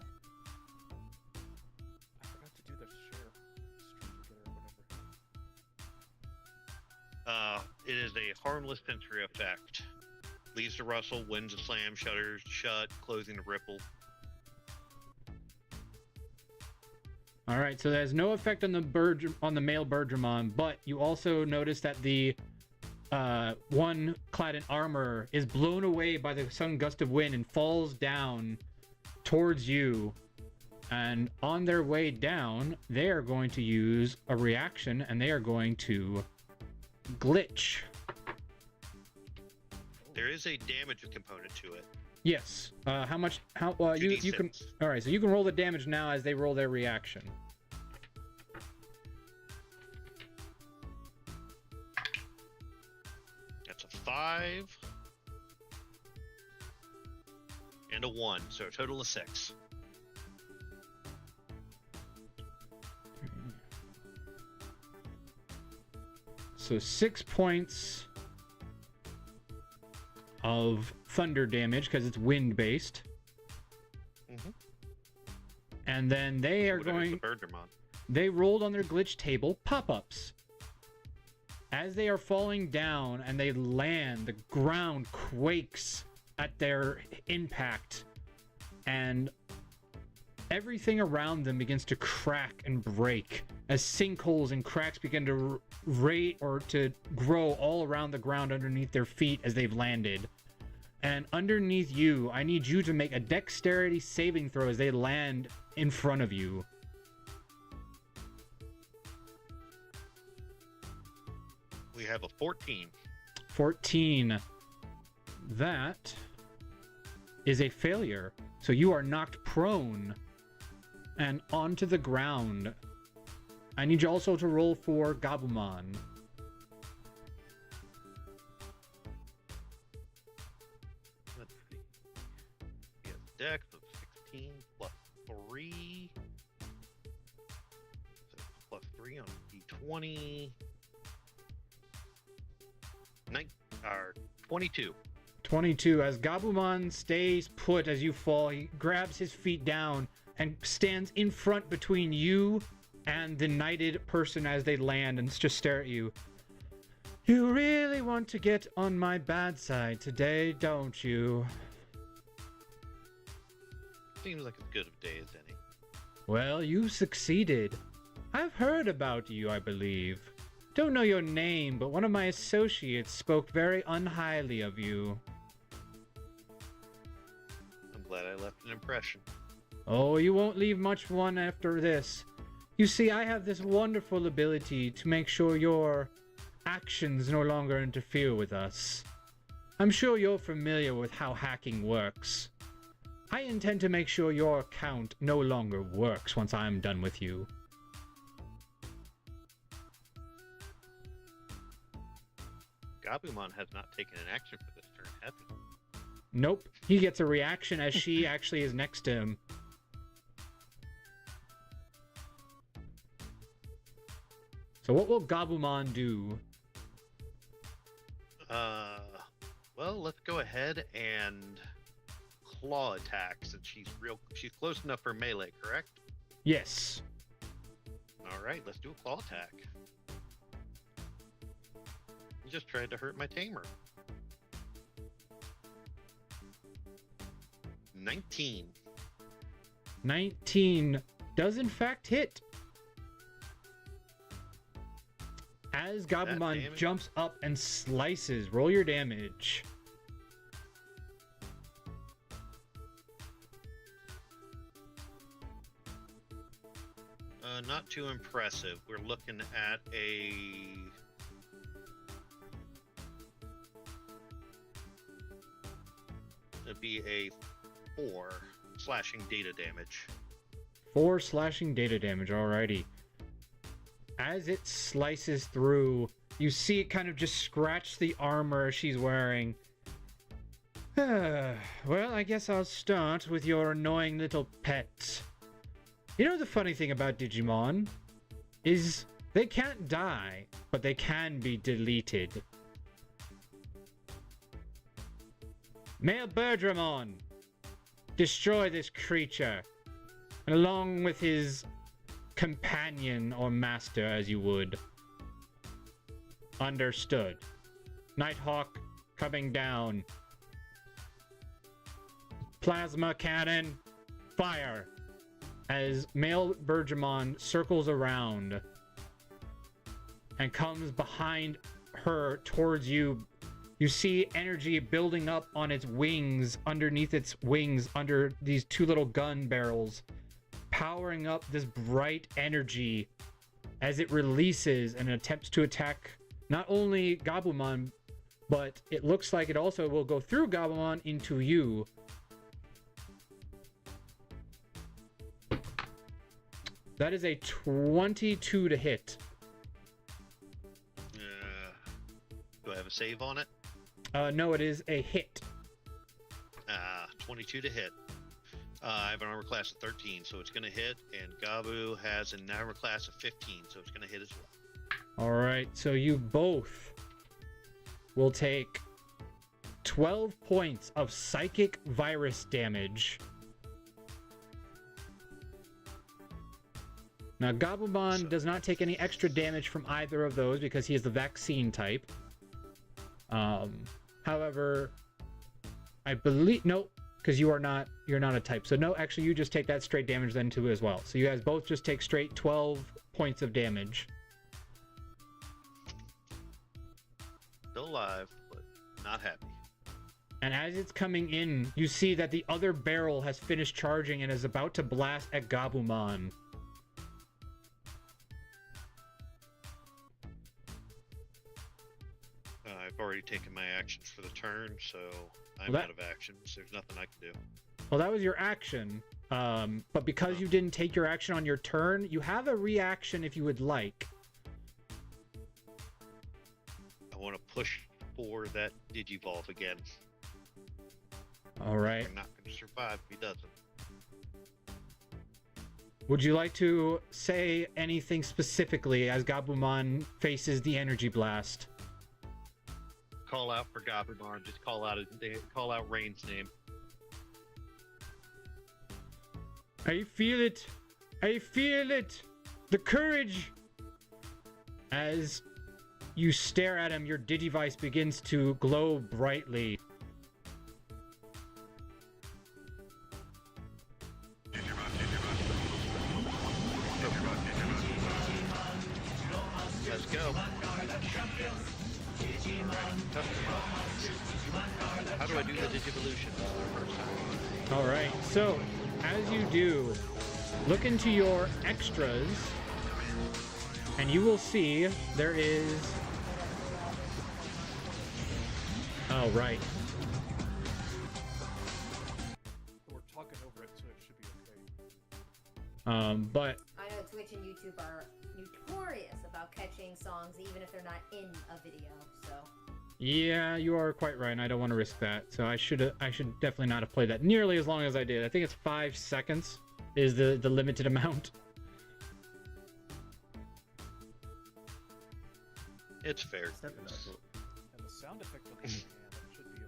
I forgot to do the share stream together or whatever. It is a harmless sensory effect. Leaves to rustle, winds to slam, shutters shut, closing to ripple. All right, so there's no effect on the male Birdramon, but you also notice that the one clad in armor is blown away by the sudden gust of wind and falls down towards you. And on their way down, they are going to use a reaction, and they are going to glitch. There is a damage component to it. Yes. How much? How? You can. 2d6. All right. So you can roll the damage now as they roll their reaction. That's a 5 and a 1, so a total of 6. So 6 points of thunder damage because it's wind based. Mhm. And then they are What is going. the Birdramon? They rolled on their glitch table pop-ups. As they are falling down and they land, the ground quakes at their impact, and everything around them begins to crack and break as sinkholes and cracks begin to to grow all around the ground underneath their feet as they've landed. And underneath you, I need you to make a dexterity saving throw as they land in front of you. We have a 14. 14. That is a failure. So you are knocked prone and onto the ground. I need you also to roll for Gabumon. Let's see. He has dex of 16 plus 3. So plus 3 on d20. 22. 22. As Gabumon stays put as you fall, he grabs his feet down and stands in front between you and the knighted person as they land and just stare at you. You really want to get on my bad side today, don't you? Seems like as good of a day as any. Well, you succeeded. I've heard about you, I believe. Don't know your name, but one of my associates spoke very unhighly of you. I'm glad I left an impression. Oh, you won't leave much one after this. You see, I have this wonderful ability to make sure your actions no longer interfere with us. I'm sure you're familiar with how hacking works. I intend to make sure your account no longer works once I'm done with you. Gabumon has not taken an action for this turn, has he? Nope. He gets a reaction as she actually is next to him. So what will Gabumon do? Well, let's go ahead and claw attack since she's close enough for melee, correct? Yes. All right, let's do a claw attack. You just tried to hurt my tamer. 19. 19 does in fact hit. As Gabumon jumps up and slices, roll your damage. Not too impressive. We're looking at it'd be a 4 slashing data damage. 4 slashing data damage, alrighty. As it slices through, you see it kind of just scratch the armor she's wearing. Well, I guess I'll start with your annoying little pet. You know the funny thing about Digimon? Is they can't die, but they can be deleted. Male Birdramon, destroy this creature, along with his companion or master, as you would. Understood. Nighthawk coming down. Plasma cannon, fire! As male Birdramon circles around and comes behind her towards you. You see energy building up on its wings, underneath its wings, under these 2 little gun barrels, powering up this bright energy as it releases and attempts to attack not only Gabumon, but it looks like it also will go through Gabumon into you. That is a 22 to hit. Do I have a save on it? No, it is a hit. 22 to hit. I have an armor class of 13, so it's going to hit, and Gabu has an armor class of 15, so it's going to hit as well. Alright, so you both will take 12 points of psychic virus damage. Now, Gabumon does not take any extra damage from either of those because he is the vaccine type. However, I believe... No, because you're not a type. So no, actually, you just take that straight damage then too as well. So you guys both just take straight 12 points of damage. Still alive, but not happy. And as it's coming in, you see that the other barrel has finished charging and is about to blast at Gabumon. I've already taken my actions for the turn, so I'm Well, out of actions. There's nothing I can do. Well, that was your action. But because you didn't take your action on your turn, you have a reaction if you would like. I want to push for that Digivolve again. Alright. I'm not going to survive if he doesn't. Would you like to say anything specifically as Gabumon faces the energy blast? Call out for Gabumon. Just call out Rain's name. I feel it. I feel it. The courage. As you stare at him, your Digivice begins to glow brightly. Let's go. How do I do the Digivolution? Alright, so as you do, look into your extras, and you will see there is... Oh, right. We're talking over it, so it should be okay. But I know Twitch and YouTube are notorious about catching songs even if they're not in a video, so... yeah, you are quite right, and I don't want to risk that. So I should definitely not have played that nearly as long as I did. I think it's 5 seconds is the limited amount. It's fair. And the sound effect on the hand, that should be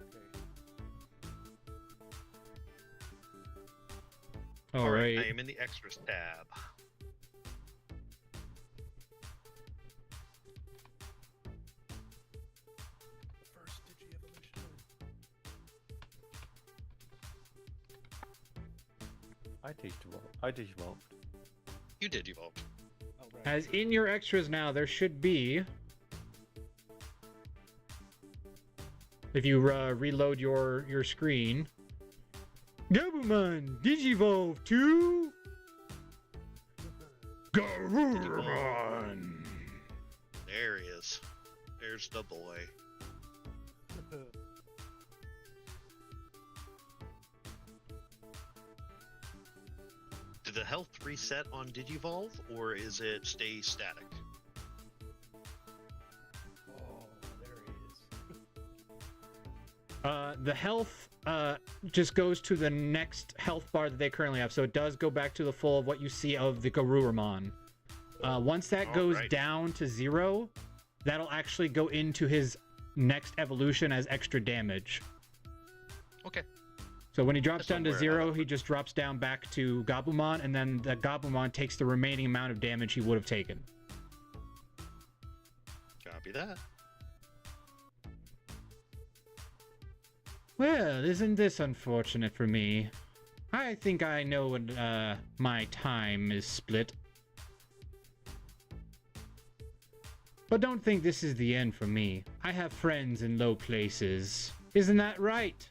okay. Alright. I am in the extras tab. First Digi-evolution. I digivolved. You Digivolve. Oh, right. As in your extras now, there should be... If you reload your screen... Gabumon, Digivolve to... Garurumon! There he is. There's the boy. Did the health reset on Digivolve, or is it stay static? Oh, there he is. The health just goes to the next health bar that they currently have, so it does go back to the full of what you see of the Garurumon. Once that goes Alright. down to 0, that'll actually go into his next evolution as extra damage. Okay. So when he drops That's down to somewhere 0, else. he just drops down back to Gabumon, and then the Gabumon takes the remaining amount of damage he would have taken. Copy that. Well, isn't this unfortunate for me? I think I know when my time is split. But don't think this is the end for me. I have friends in low places. Isn't that right,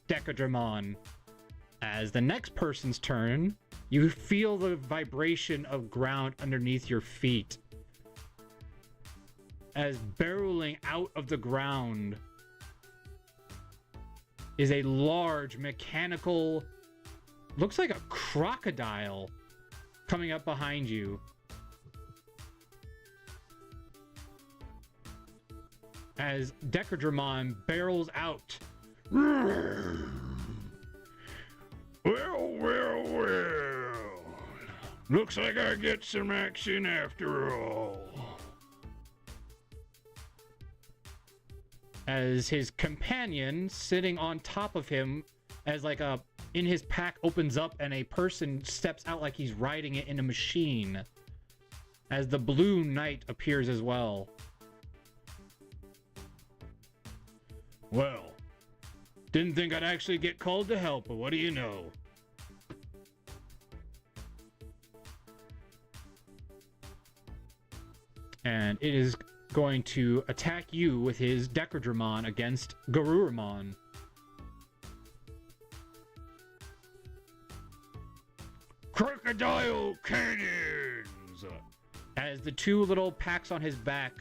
Decadramon? As the next person's turn, you feel the vibration of ground underneath your feet. As barreling out of the ground is a large mechanical, looks like a crocodile coming up behind you. As Decadramon barrels out. Well. Looks like I get some action after all. as his companion sitting on top of him as like a in his pack opens up and a person steps out like he's riding it in a machine, as the blue knight appears as well. Well, didn't think I'd actually get called to help, but what do you know? And it is going to attack you with his Decadramon against Garurumon. Crocodile cannons! As the two little packs on his back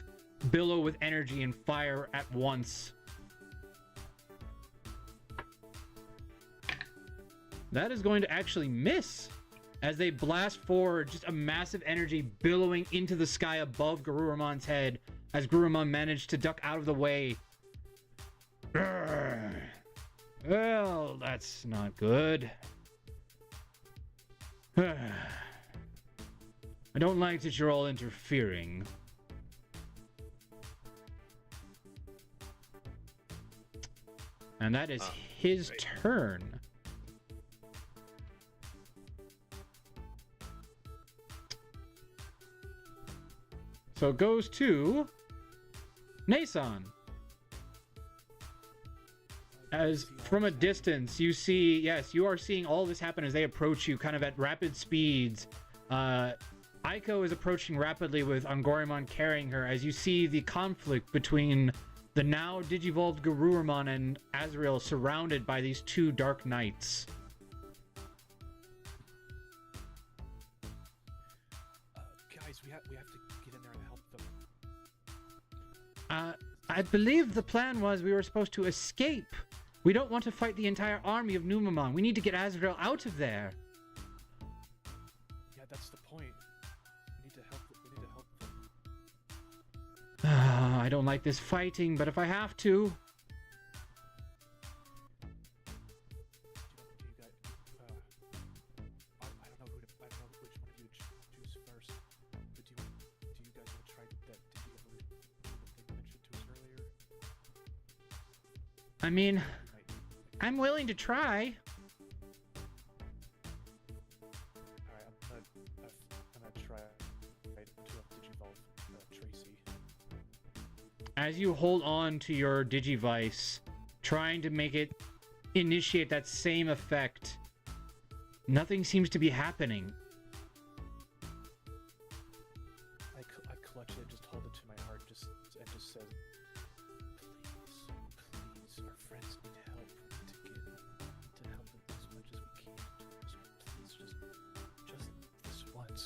billow with energy and fire at once. That is going to actually miss as they blast forward, just a massive energy billowing into the sky above Garurumon's head as Garurumon managed to duck out of the way. Urgh. Well, that's not good. I don't like that you're all interfering. And that is his turn. So it goes to Nason. As from a distance, you see, yes, you are seeing all this happen as they approach you kind of at rapid speeds. Aiko is approaching rapidly with Angorimon carrying her as you see the conflict between the now Digivolved Garurumon and Azrael surrounded by these two Dark Knights. Guys, we have to get in there and help them. I believe the plan was we were supposed to escape. We don't want to fight the entire army of Numamon. We need to get Azrael out of there. Yeah, that's the point. We need to help them. I don't like this fighting, but if I have to... I don't know which one of you choose first, but do you guys want to try that Digimon that they mentioned to us earlier? I mean, I'm willing to try. Alright, I'm gonna try to Digivolve Tracy. As you hold on to your Digivice, trying to make it initiate that same effect, nothing seems to be happening. I clutch it, just hold it to my heart, and just says, please, our friends need help. We need to help them as much as we can. Please, just this once.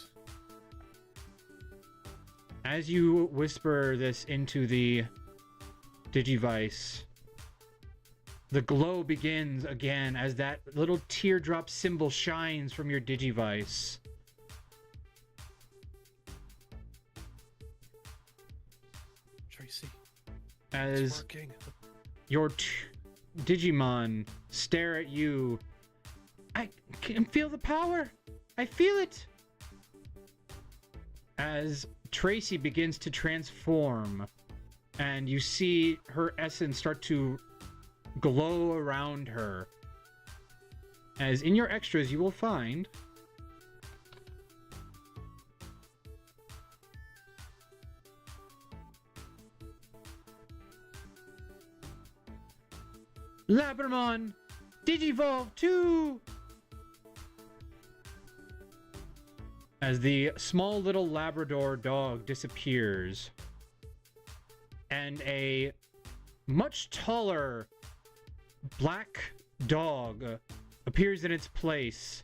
As you whisper this into the Digivice, the glow begins again as that little teardrop symbol shines from your Digivice. Tracy, it's As working. your Digimon stare at you. I can feel the power. I feel it. As Tracy begins to transform, and you see her essence start to glow around her. As in your extras, you will find Labramon Digivolve 2! As the small little Labrador dog disappears, and a much taller black dog appears in its place.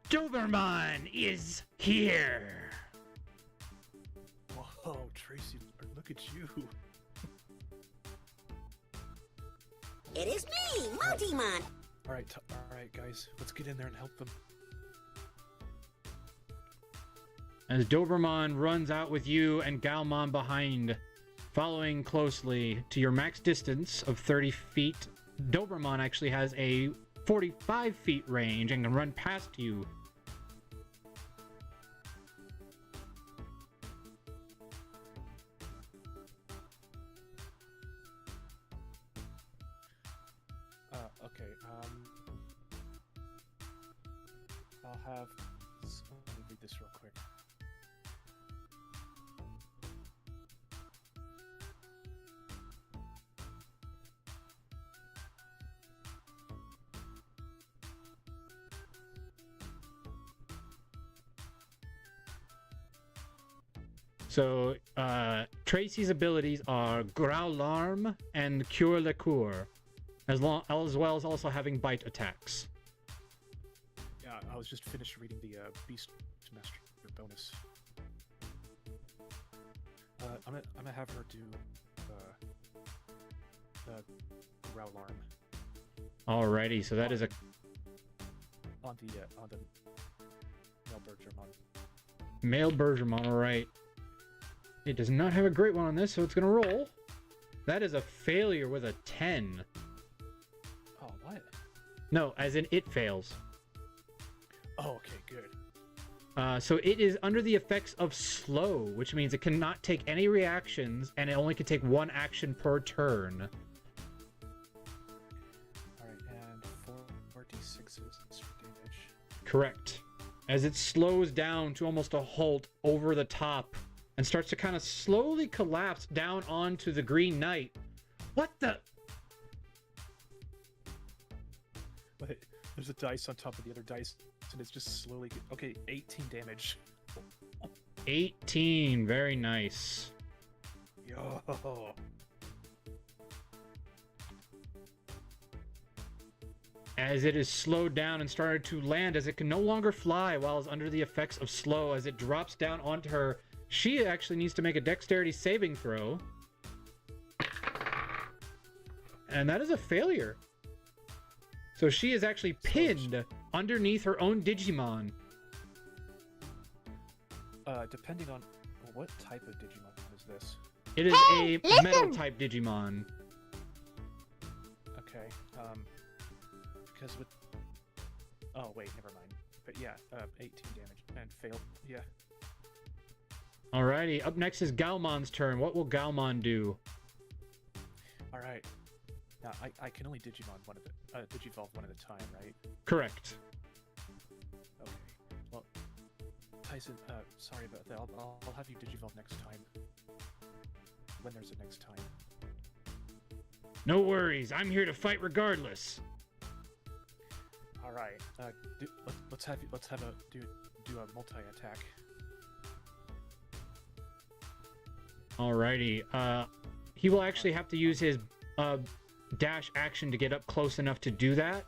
Doberman is here! Whoa, Tracy, look at you. It is me, Multimon. All right, guys, let's get in there and help them. As Doberman runs out with you and Galmon behind, following closely to your max distance of 30 feet. Doberman actually has a 45 feet range and can run past you. Okay, I'll have... Let me read this real quick. So, Tracy's abilities are Growlarm and Cure Le Coeur, as well as also having bite attacks. Yeah, I was just finished reading the Beast Master bonus. I'm gonna have her do Growlarm Alrighty, so that is a on the Male Bergermon. male Bergermon, alright. It does not have a great one on this, so it's gonna roll. That is a failure with a 10. Oh, what? No, as in it fails. Oh, okay, good. So it is under the effects of slow, which means it cannot take any reactions, and it only can take one action per turn. Alright, and 4d6s for damage. Correct. As it slows down to almost a halt over the top, and starts to kind of slowly collapse down onto the Green Knight. What the? Wait, there's a dice on top of the other dice, and it's just slowly... Okay, 18 damage. 18, very nice. Yo. As it is slowed down and started to land, as it can no longer fly while it's under the effects of slow, as it drops down onto her, she actually needs to make a dexterity saving throw. And that is a failure. So she is actually pinned underneath her own Digimon. Depending on... What type of Digimon is this? It is a metal type Digimon. Okay, because with... Oh, wait, never mind. But yeah, 18 damage. And failed, yeah. Alrighty, up next is Galmon's turn. What will Galmon do? Alright. Now, I can only Digimon Digivolve one at a time, right? Correct. Okay. Well, Tyson, sorry about that. I'll have you Digivolve next time. When there's a next time. No worries, I'm here to fight regardless. Alright. Let's have a do a multi-attack. Alrighty, he will actually have to use his dash action to get up close enough to do that.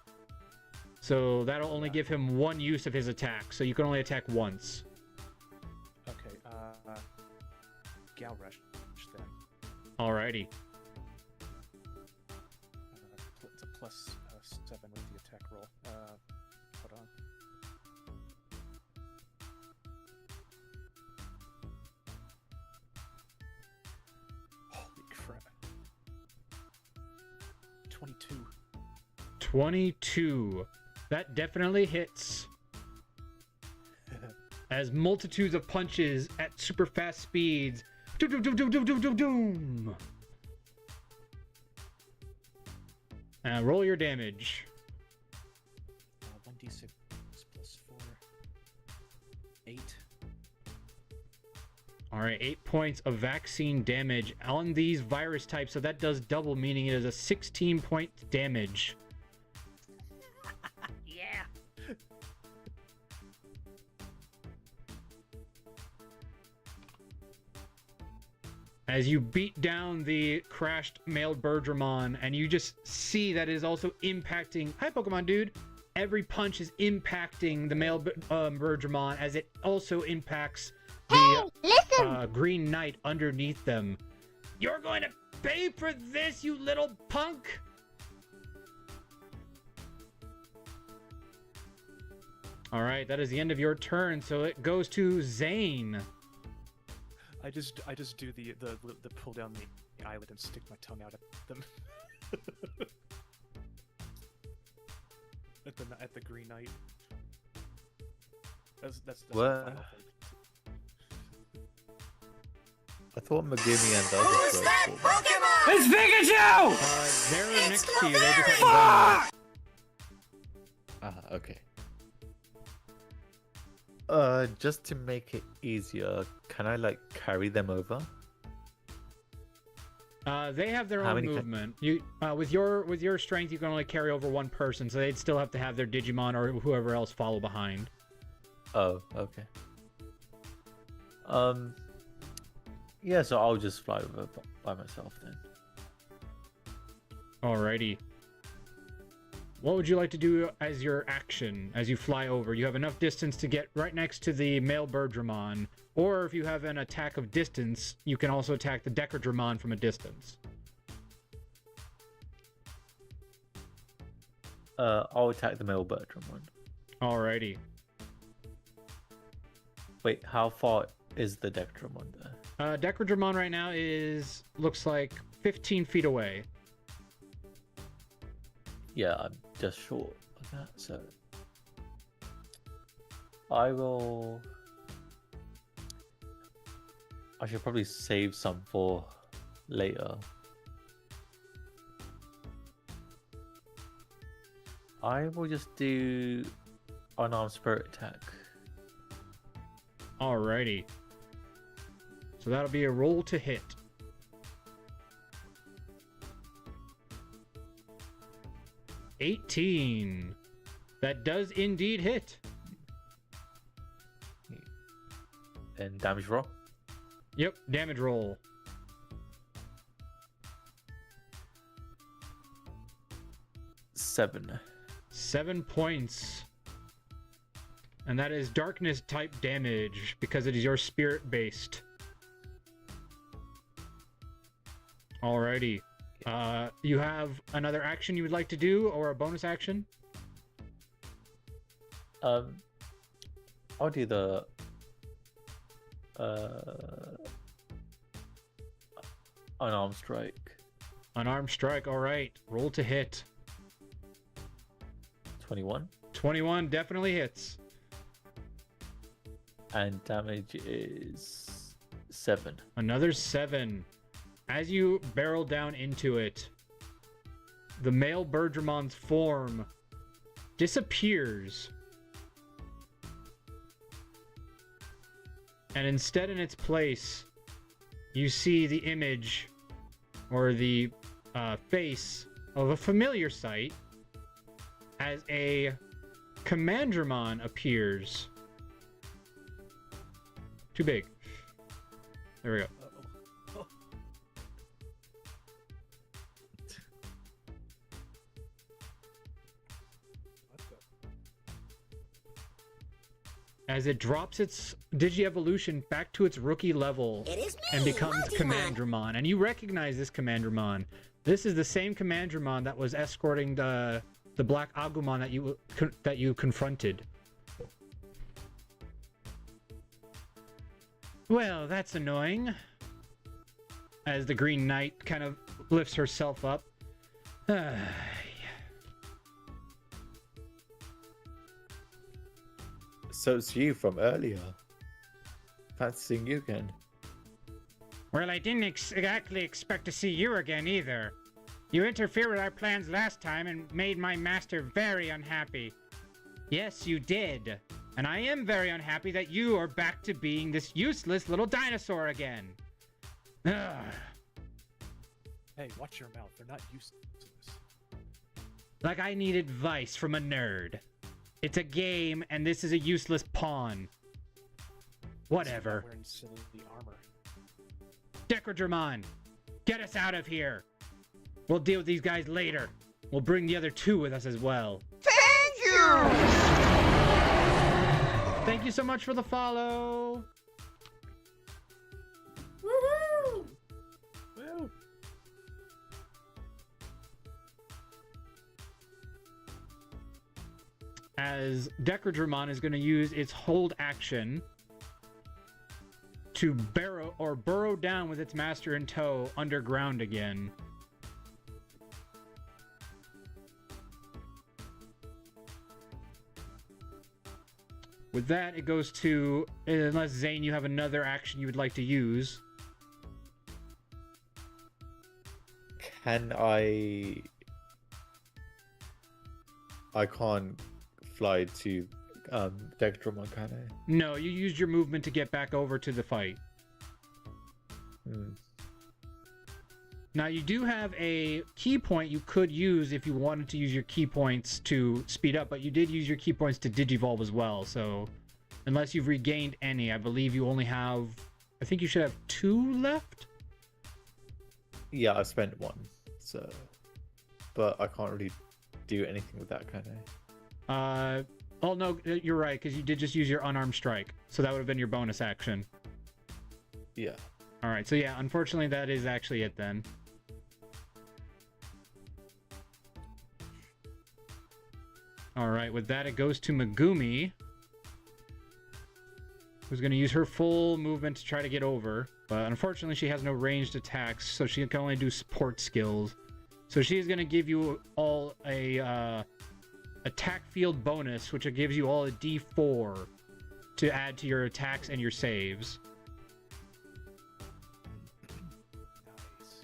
So that'll only give him one use of his attack, so you can only attack once. Okay, Gal Rush then. Alrighty. It's a plus 7 with the attack roll. Hold on. Holy crap. 22. 22. That definitely hits. As multitudes of punches at super fast speeds. Doom, doom, doom, doom, doom, doom, doom, doom. Roll your damage. 1d6 plus 4. 8. Alright, 8 points of vaccine damage on these virus types, so that does double, meaning it is a 16-point damage. Yeah. As you beat down the crashed male Bergermon, and you just see that it is also impacting... Hi, Pokemon dude! Every punch is impacting the male Bergermon, as it also impacts the Green Knight underneath them. You're going to pay for this, you little punk! Alright, that is the end of your turn, so it goes to Zane. I just do the pull down the eyelid and stick my tongue out at them. at the Green Knight. That's the What? final thing. I thought Megumi and the others were cool. It's Pikachu! They're next to you. They just haven't gone yet. Ah, okay. Just to make it easier, can I like carry them over? They have their How own many movement. You with your strength, you can only carry over one person, so they'd still have to have their Digimon or whoever else follow behind. Oh, okay. Yeah, so I'll just fly over by myself then. Alrighty. What would you like to do as your action as you fly over? You have enough distance to get right next to the male Birdramon, or if you have an attack of distance, you can also attack the Decadramon from a distance. I'll attack the male Birdramon. Alrighty. Wait, how far is the Decadramon there? Decadramon right now looks like 15 feet away. Yeah, I'm just short of that, so I should probably save some for later. I will just do unarmed spirit attack. Alrighty. So that'll be a roll to hit. $18. That does indeed hit. And damage roll. Yep, damage roll. Seven. 7 points. And that is darkness type damage because it is your spirit based. Alrighty. You have another action you would like to do or a bonus action? I'll do the unarmed strike. Unarmed strike, alright. Roll to hit. 21. 21 definitely hits. And damage is 7. Another 7. As you barrel down into it, the male Birdramon's form disappears. And instead, in its place, you see the image or the face of a familiar sight as a Commandramon appears. Too big. There we go. As it drops its Digievolution back to its rookie level It is me, and becomes Multimon. Commandramon. And you recognize this Commandramon. This is the same Commandramon that was escorting the Black Agumon that you confronted. Well, that's annoying. As the Green Knight kind of lifts herself up. So it's you from earlier. Fancy seeing you again. Well, I didn't exactly expect to see you again either. You interfered with our plans last time and made my master very unhappy. Yes, you did. And I am very unhappy that you are back to being this useless little dinosaur again. Ugh. Hey, watch your mouth. They're not used to this. Like I need advice from a nerd. It's a game, and this is a useless pawn. Whatever. Wearing silly armor. Decadramon, get us out of here. We'll deal with these guys later. We'll bring the other two with us as well. Thank you! Thank you so much for the follow. Woohoo! Woo! As Decadramon is going to use its hold action to burrow down with its master in tow underground again. With that, it goes to, unless Zane, you have another action you would like to use. Can I can't fly to Digimon, can I? No, you used your movement to get back over to the fight. Now, you do have a key point you could use if you wanted to use your key points to speed up, but you did use your key points to Digivolve as well, so unless you've regained any, I believe you only have... I think you should have 2 left? Yeah, I spent 1, so... But I can't really do anything with that, can I? Oh, no, you're right, because you did just use your unarmed strike, so that would have been your bonus action. Yeah. Alright, so yeah, unfortunately that is actually it then. Alright, with that it goes to Megumi, who's going to use her full movement to try to get over, but unfortunately she has no ranged attacks, so she can only do support skills. So she's going to give you all a attack field bonus, which gives you all a D4 to add to your attacks and your saves. Nice.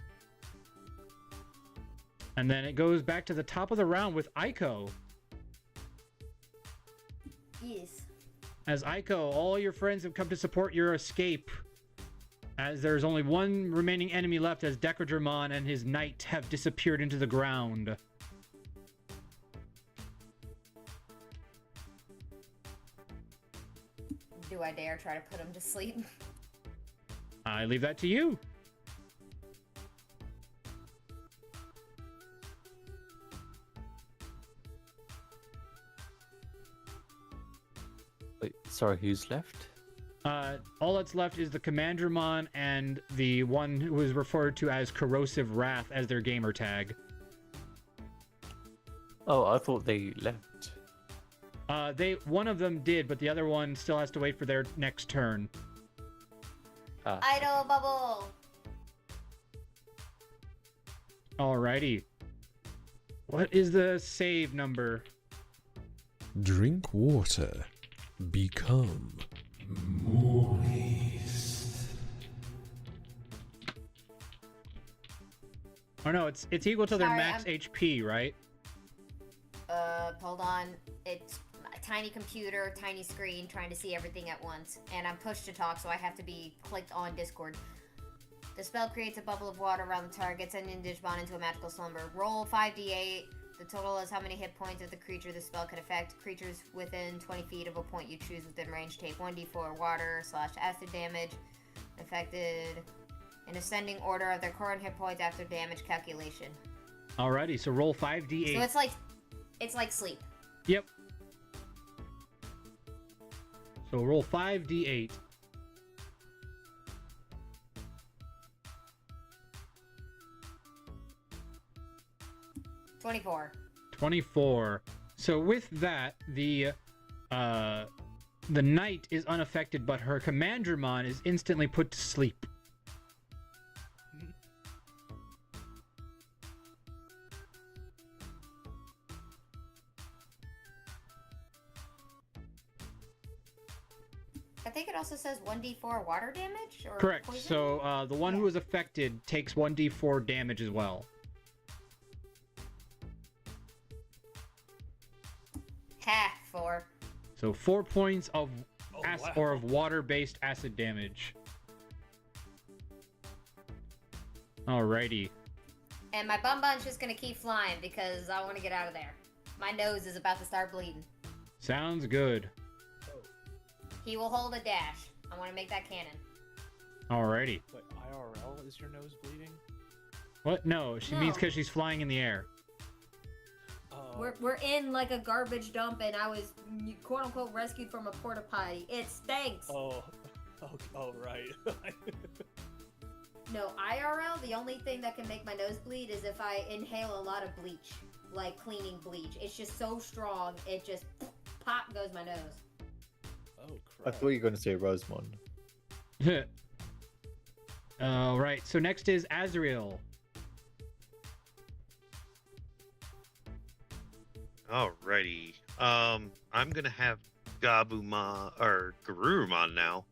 And then it goes back to the top of the round with Aiko. Yes. As Aiko, all your friends have come to support your escape, as there's only one remaining enemy left, as Digimon and his knight have disappeared into the ground. Do I dare try to put him to sleep? I leave that to you. Wait, sorry, who's left? All that's left is the Commandramon and the one who is referred to as Corrosive Wrath as their gamer tag. Oh, I thought they left. One of them did, but the other one still has to wait for their next turn. Idle bubble! Alrighty. What is the save number? Drink water. Become moist. Oh no, it's equal to their Sorry, max HP, right? Hold on. It's a tiny computer, tiny screen, trying to see everything at once. And I'm pushed to talk, so I have to be clicked on Discord. The spell creates a bubble of water around the target, sending Digimon into a magical slumber. Roll 5d8. The total is how many hit points of the creature the spell could affect. Creatures within 20 feet of a point you choose within range take 1d4 water/acid damage. Affected in ascending order of their current hit points after damage calculation. Alrighty, so roll 5d8. So it's like sleep. Yep. So roll 5d8. 24. 24. So with that, the knight is unaffected, but her Commandramon is instantly put to sleep. I think it also says 1d4 water damage? Or Correct. poison? So the one who is affected takes 1d4 damage as well. Ha, 4. So 4 points of or of water-based acid damage. Alrighty. And my bum-bun's just gonna keep flying because I want to get out of there. My nose is about to start bleeding. Sounds good. He will hold a dash. I want to make that canon. Alrighty. But IRL, is your nose bleeding? What? No, she means because she's flying in the air. We're in like a garbage dump, and I was quote unquote rescued from a porta potty. It stinks. Oh, right. No, IRL. The only thing that can make my nose bleed is if I inhale a lot of bleach, like cleaning bleach. It's just so strong, it just pop goes my nose. Oh I crap. thought you were going to say Rosemond. Alright, so next is Azrael. Alrighty. I'm gonna have Gabumon or Garurumon now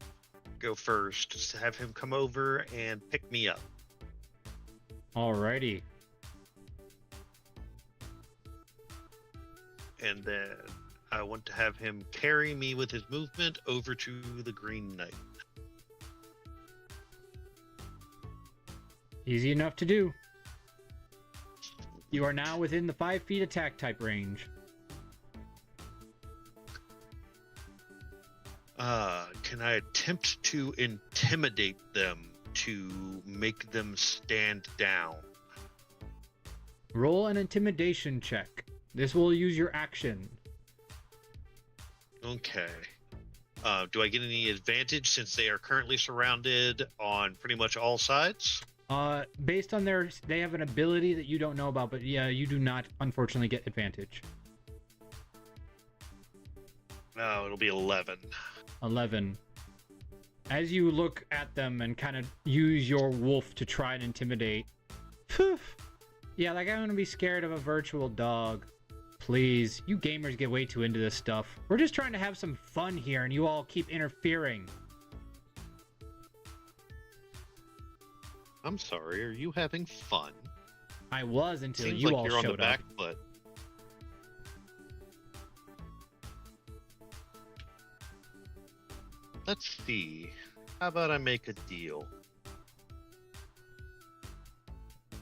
go first. Just have him come over and pick me up. Alrighty. And then I want to have him carry me with his movement over to the Green Knight. Easy enough to do. You are now within the 5 feet attack type range. Can I attempt to intimidate them to make them stand down? Roll an intimidation check. This will use your action. Okay. Do I get any advantage since they are currently surrounded on pretty much all sides? Based on they have an ability that you don't know about, but yeah, you do not, unfortunately, get advantage. No, it'll be 11. 11. As you look at them and kind of use your wolf to try and intimidate. Yeah, like I'm gonna be scared of a virtual dog. Please, you gamers get way too into this stuff. We're just trying to have some fun here and you all keep interfering. I'm sorry, are you having fun? I was until Seems you like all you're on the showed back up. foot. Let's see. How about I make a deal?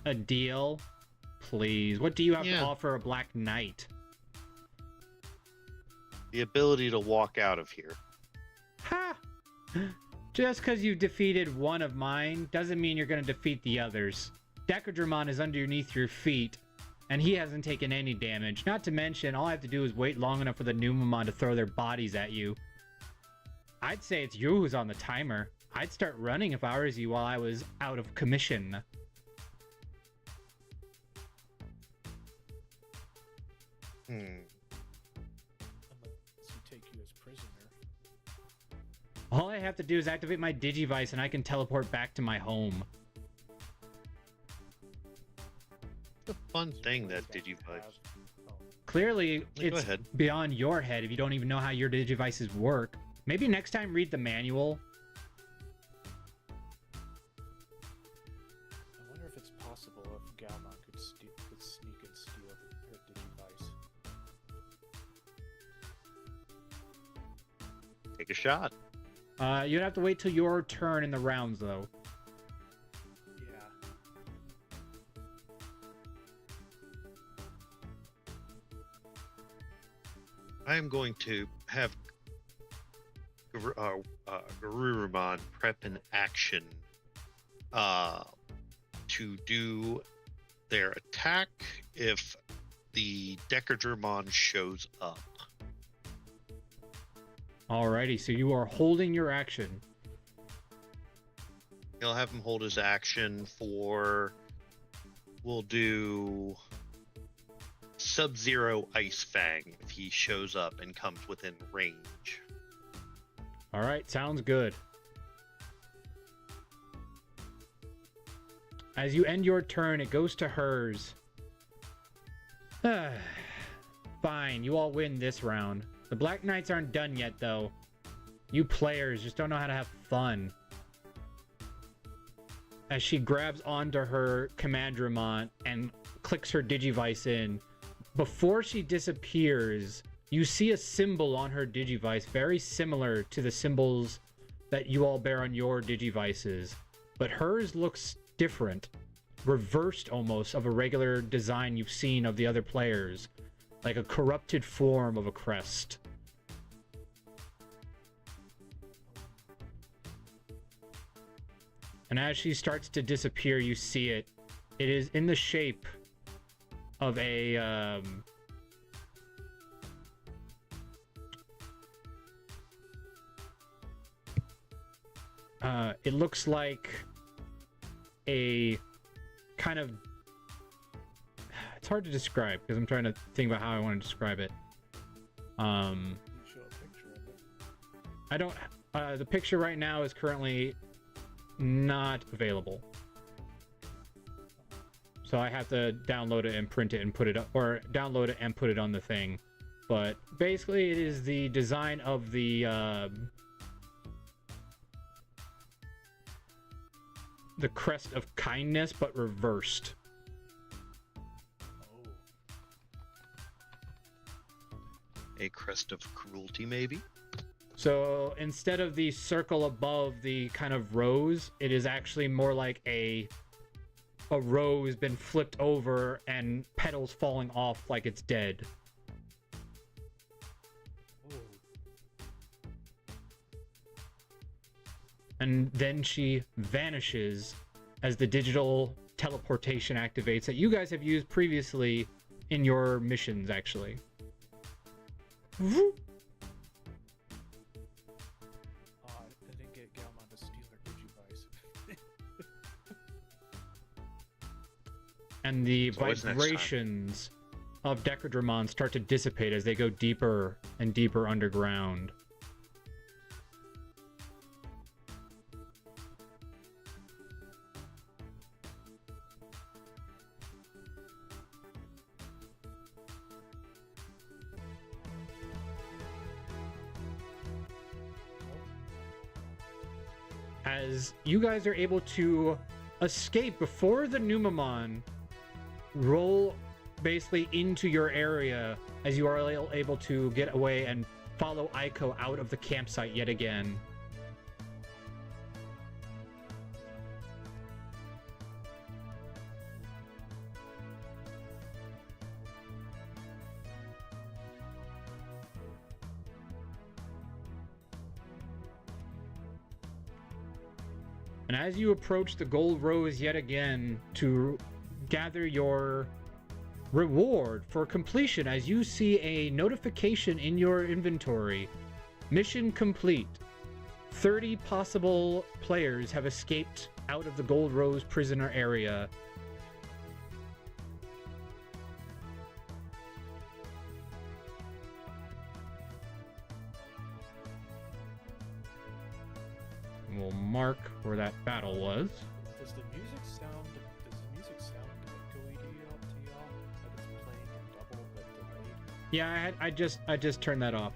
A deal? Please. What do you have to Yeah. offer a Black Knight? The ability to walk out of here. Ha! Just because you defeated one of mine doesn't mean you're going to defeat the others. Decadramon is underneath your feet, and he hasn't taken any damage. Not to mention, all I have to do is wait long enough for the Numamon to throw their bodies at you. I'd say it's you who's on the timer. I'd start running if I was you while I was out of commission. Unless we take you as prisoner. All I have to do is activate my Digivice and I can teleport back to my home. It's a fun thing, that Digivice. Clearly, Go it's ahead. beyond your head if you don't even know how your Digivices work. Maybe next time read the manual. I wonder if it's possible if Galmon could sneak and steal her Digivice. Take a shot. You'd have to wait till your turn in the rounds, though. Yeah. I am going to have Garurumon prep an action to do their attack if the Decadramon shows up. Alrighty, so you are holding your action. He'll have him hold his action for... We'll do... Sub-Zero Ice Fang if he shows up and comes within range. Alright, sounds good. As you end your turn, it goes to hers. Fine, you all win this round. The Black Knights aren't done yet, though. You players just don't know how to have fun. As she grabs onto her Commandramon and clicks her Digivice in, before she disappears, you see a symbol on her Digivice very similar to the symbols that you all bear on your Digivices, but hers looks different, reversed almost of a regular design you've seen of the other players, like a corrupted form of a crest. And as she starts to disappear, you see it. It is in the shape of a it looks like a kind of, it's hard to describe because I'm trying to think about how I want to describe it. You show a picture of it. I don't, the picture right now is currently not available. So I have to download it and print it and put it up, or download it and put it on the thing. but basically it is the design of the crest of kindness, but reversed. A crest of cruelty, maybe? So instead of the circle above the kind of rose, it is actually more like a rose been flipped over and petals falling off like it's dead. And then she vanishes as the digital teleportation activates that you guys have used previously in your missions, actually. I didn't get Galmon to steal her Digivice. And the So what's next time? vibrations of Decadramon start to dissipate as they go deeper and deeper underground. As you guys are able to escape before the Numamon roll basically into your area, as you are able to get away and follow Aiko out of the campsite yet again. And as you approach the Gold Rose yet again to gather your reward for completion, as you see a notification in your inventory. Mission complete. 30 possible players have escaped out of the Gold Rose prisoner area. We'll mark where that battle was. Does the music sound echoey to y'all? Like it's playing in double but delayed? Yeah, I just turned that off.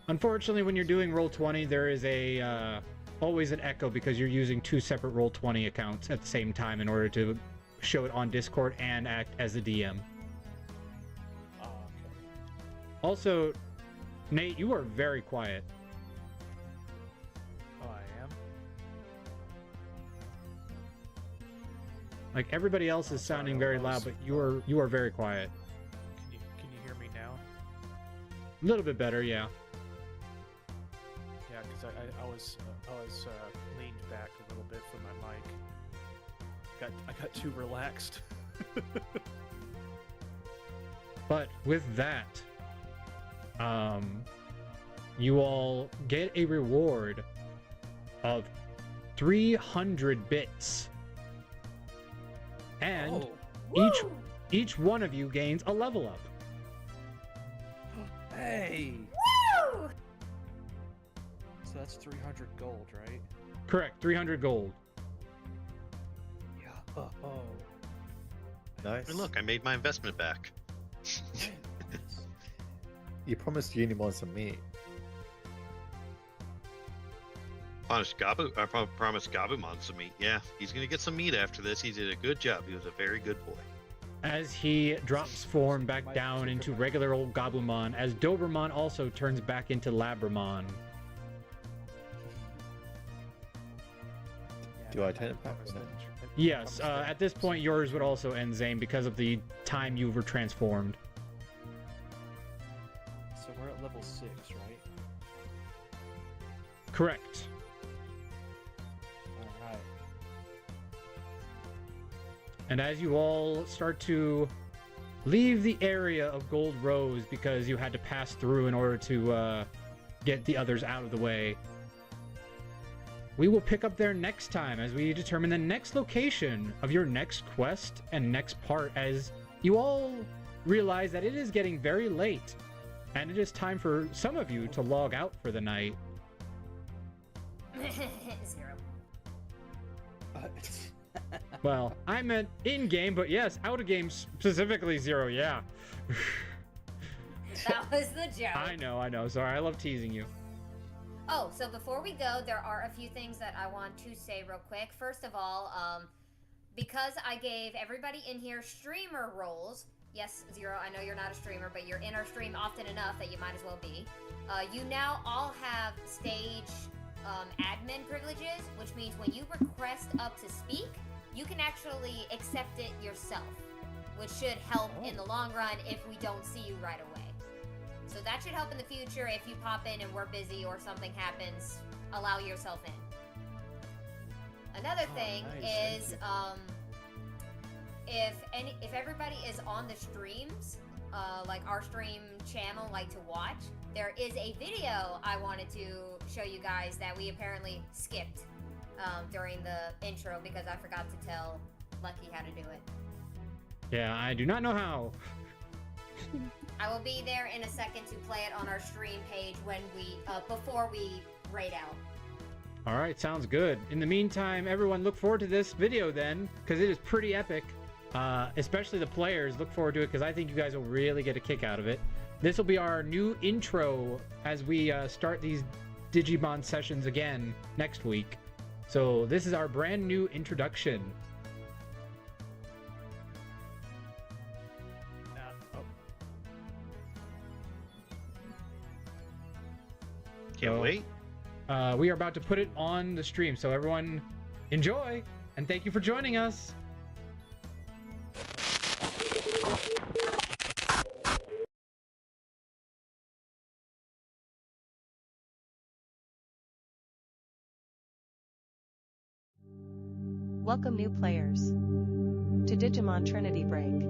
Unfortunately, when you're doing Roll20, there is a always an echo because you're using two separate Roll20 accounts at the same time in order to show it on Discord and act as a DM. Oh, okay. Also, Nate, you are very quiet. Oh, I am? Like everybody else is sorry, sounding very loud, but you are very quiet. Can you hear me now? A little bit better, yeah. Yeah, because I was leaned back a little bit from my mic. I got too relaxed. But with that, you all get a reward of 300 bits. And each one of you gains a level up. Hey! Woo! So that's 300 gold, right? Correct, 300 gold. Yeah. Oh. Nice. And look, I made my investment back. You promised Unimon some meat. I promised Gabumon some meat. Yeah, he's gonna get some meat after this. He did a good job. He was a very good boy. As he drops form back down into regular old Gabumon, as Dobermon also turns back into Labramon. Do I turn it back? Yes, at this point yours would also end, Zane, because of the time you were transformed. So we're at level 6, right? Correct. Alright. And as you all start to leave the area of Gold Rose because you had to pass through in order to get the others out of the way, we will pick up there next time as we determine the next location of your next quest and next part, as you all realize that it is getting very late and it is time for some of you to log out for the night. 0. Well, I meant in-game, but yes, out-of-game specifically 0, yeah. That was the joke. I know. Sorry, I love teasing you. Oh, so before we go, there are a few things that I want to say real quick. First of all, because I gave everybody in here streamer roles. Yes, Zero, I know you're not a streamer, but you're in our stream often enough that you might as well be. You now all have stage admin privileges, which means when you request up to speak, you can actually accept it yourself, which should help in the long run if we don't see you right away. So that should help in the future if you pop in and we're busy or something happens, allow yourself in. Another thing is, if everybody is on the streams, like our stream channel, like to watch, there is a video I wanted to show you guys that we apparently skipped during the intro because I forgot to tell Lucky how to do it. Yeah, I do not know how. I will be there in a second to play it on our stream page when we before we raid out. All right, sounds good. In the meantime, everyone look forward to this video then, because it is pretty epic. Especially the players, look forward to it because I think you guys will really get a kick out of it. This will be our new intro as we start these Digimon sessions again next week. So this is our brand new introduction. Can't wait. We are about to put it on the stream, so everyone enjoy, and thank you for joining us. Welcome new players to Digimon Trinity Break.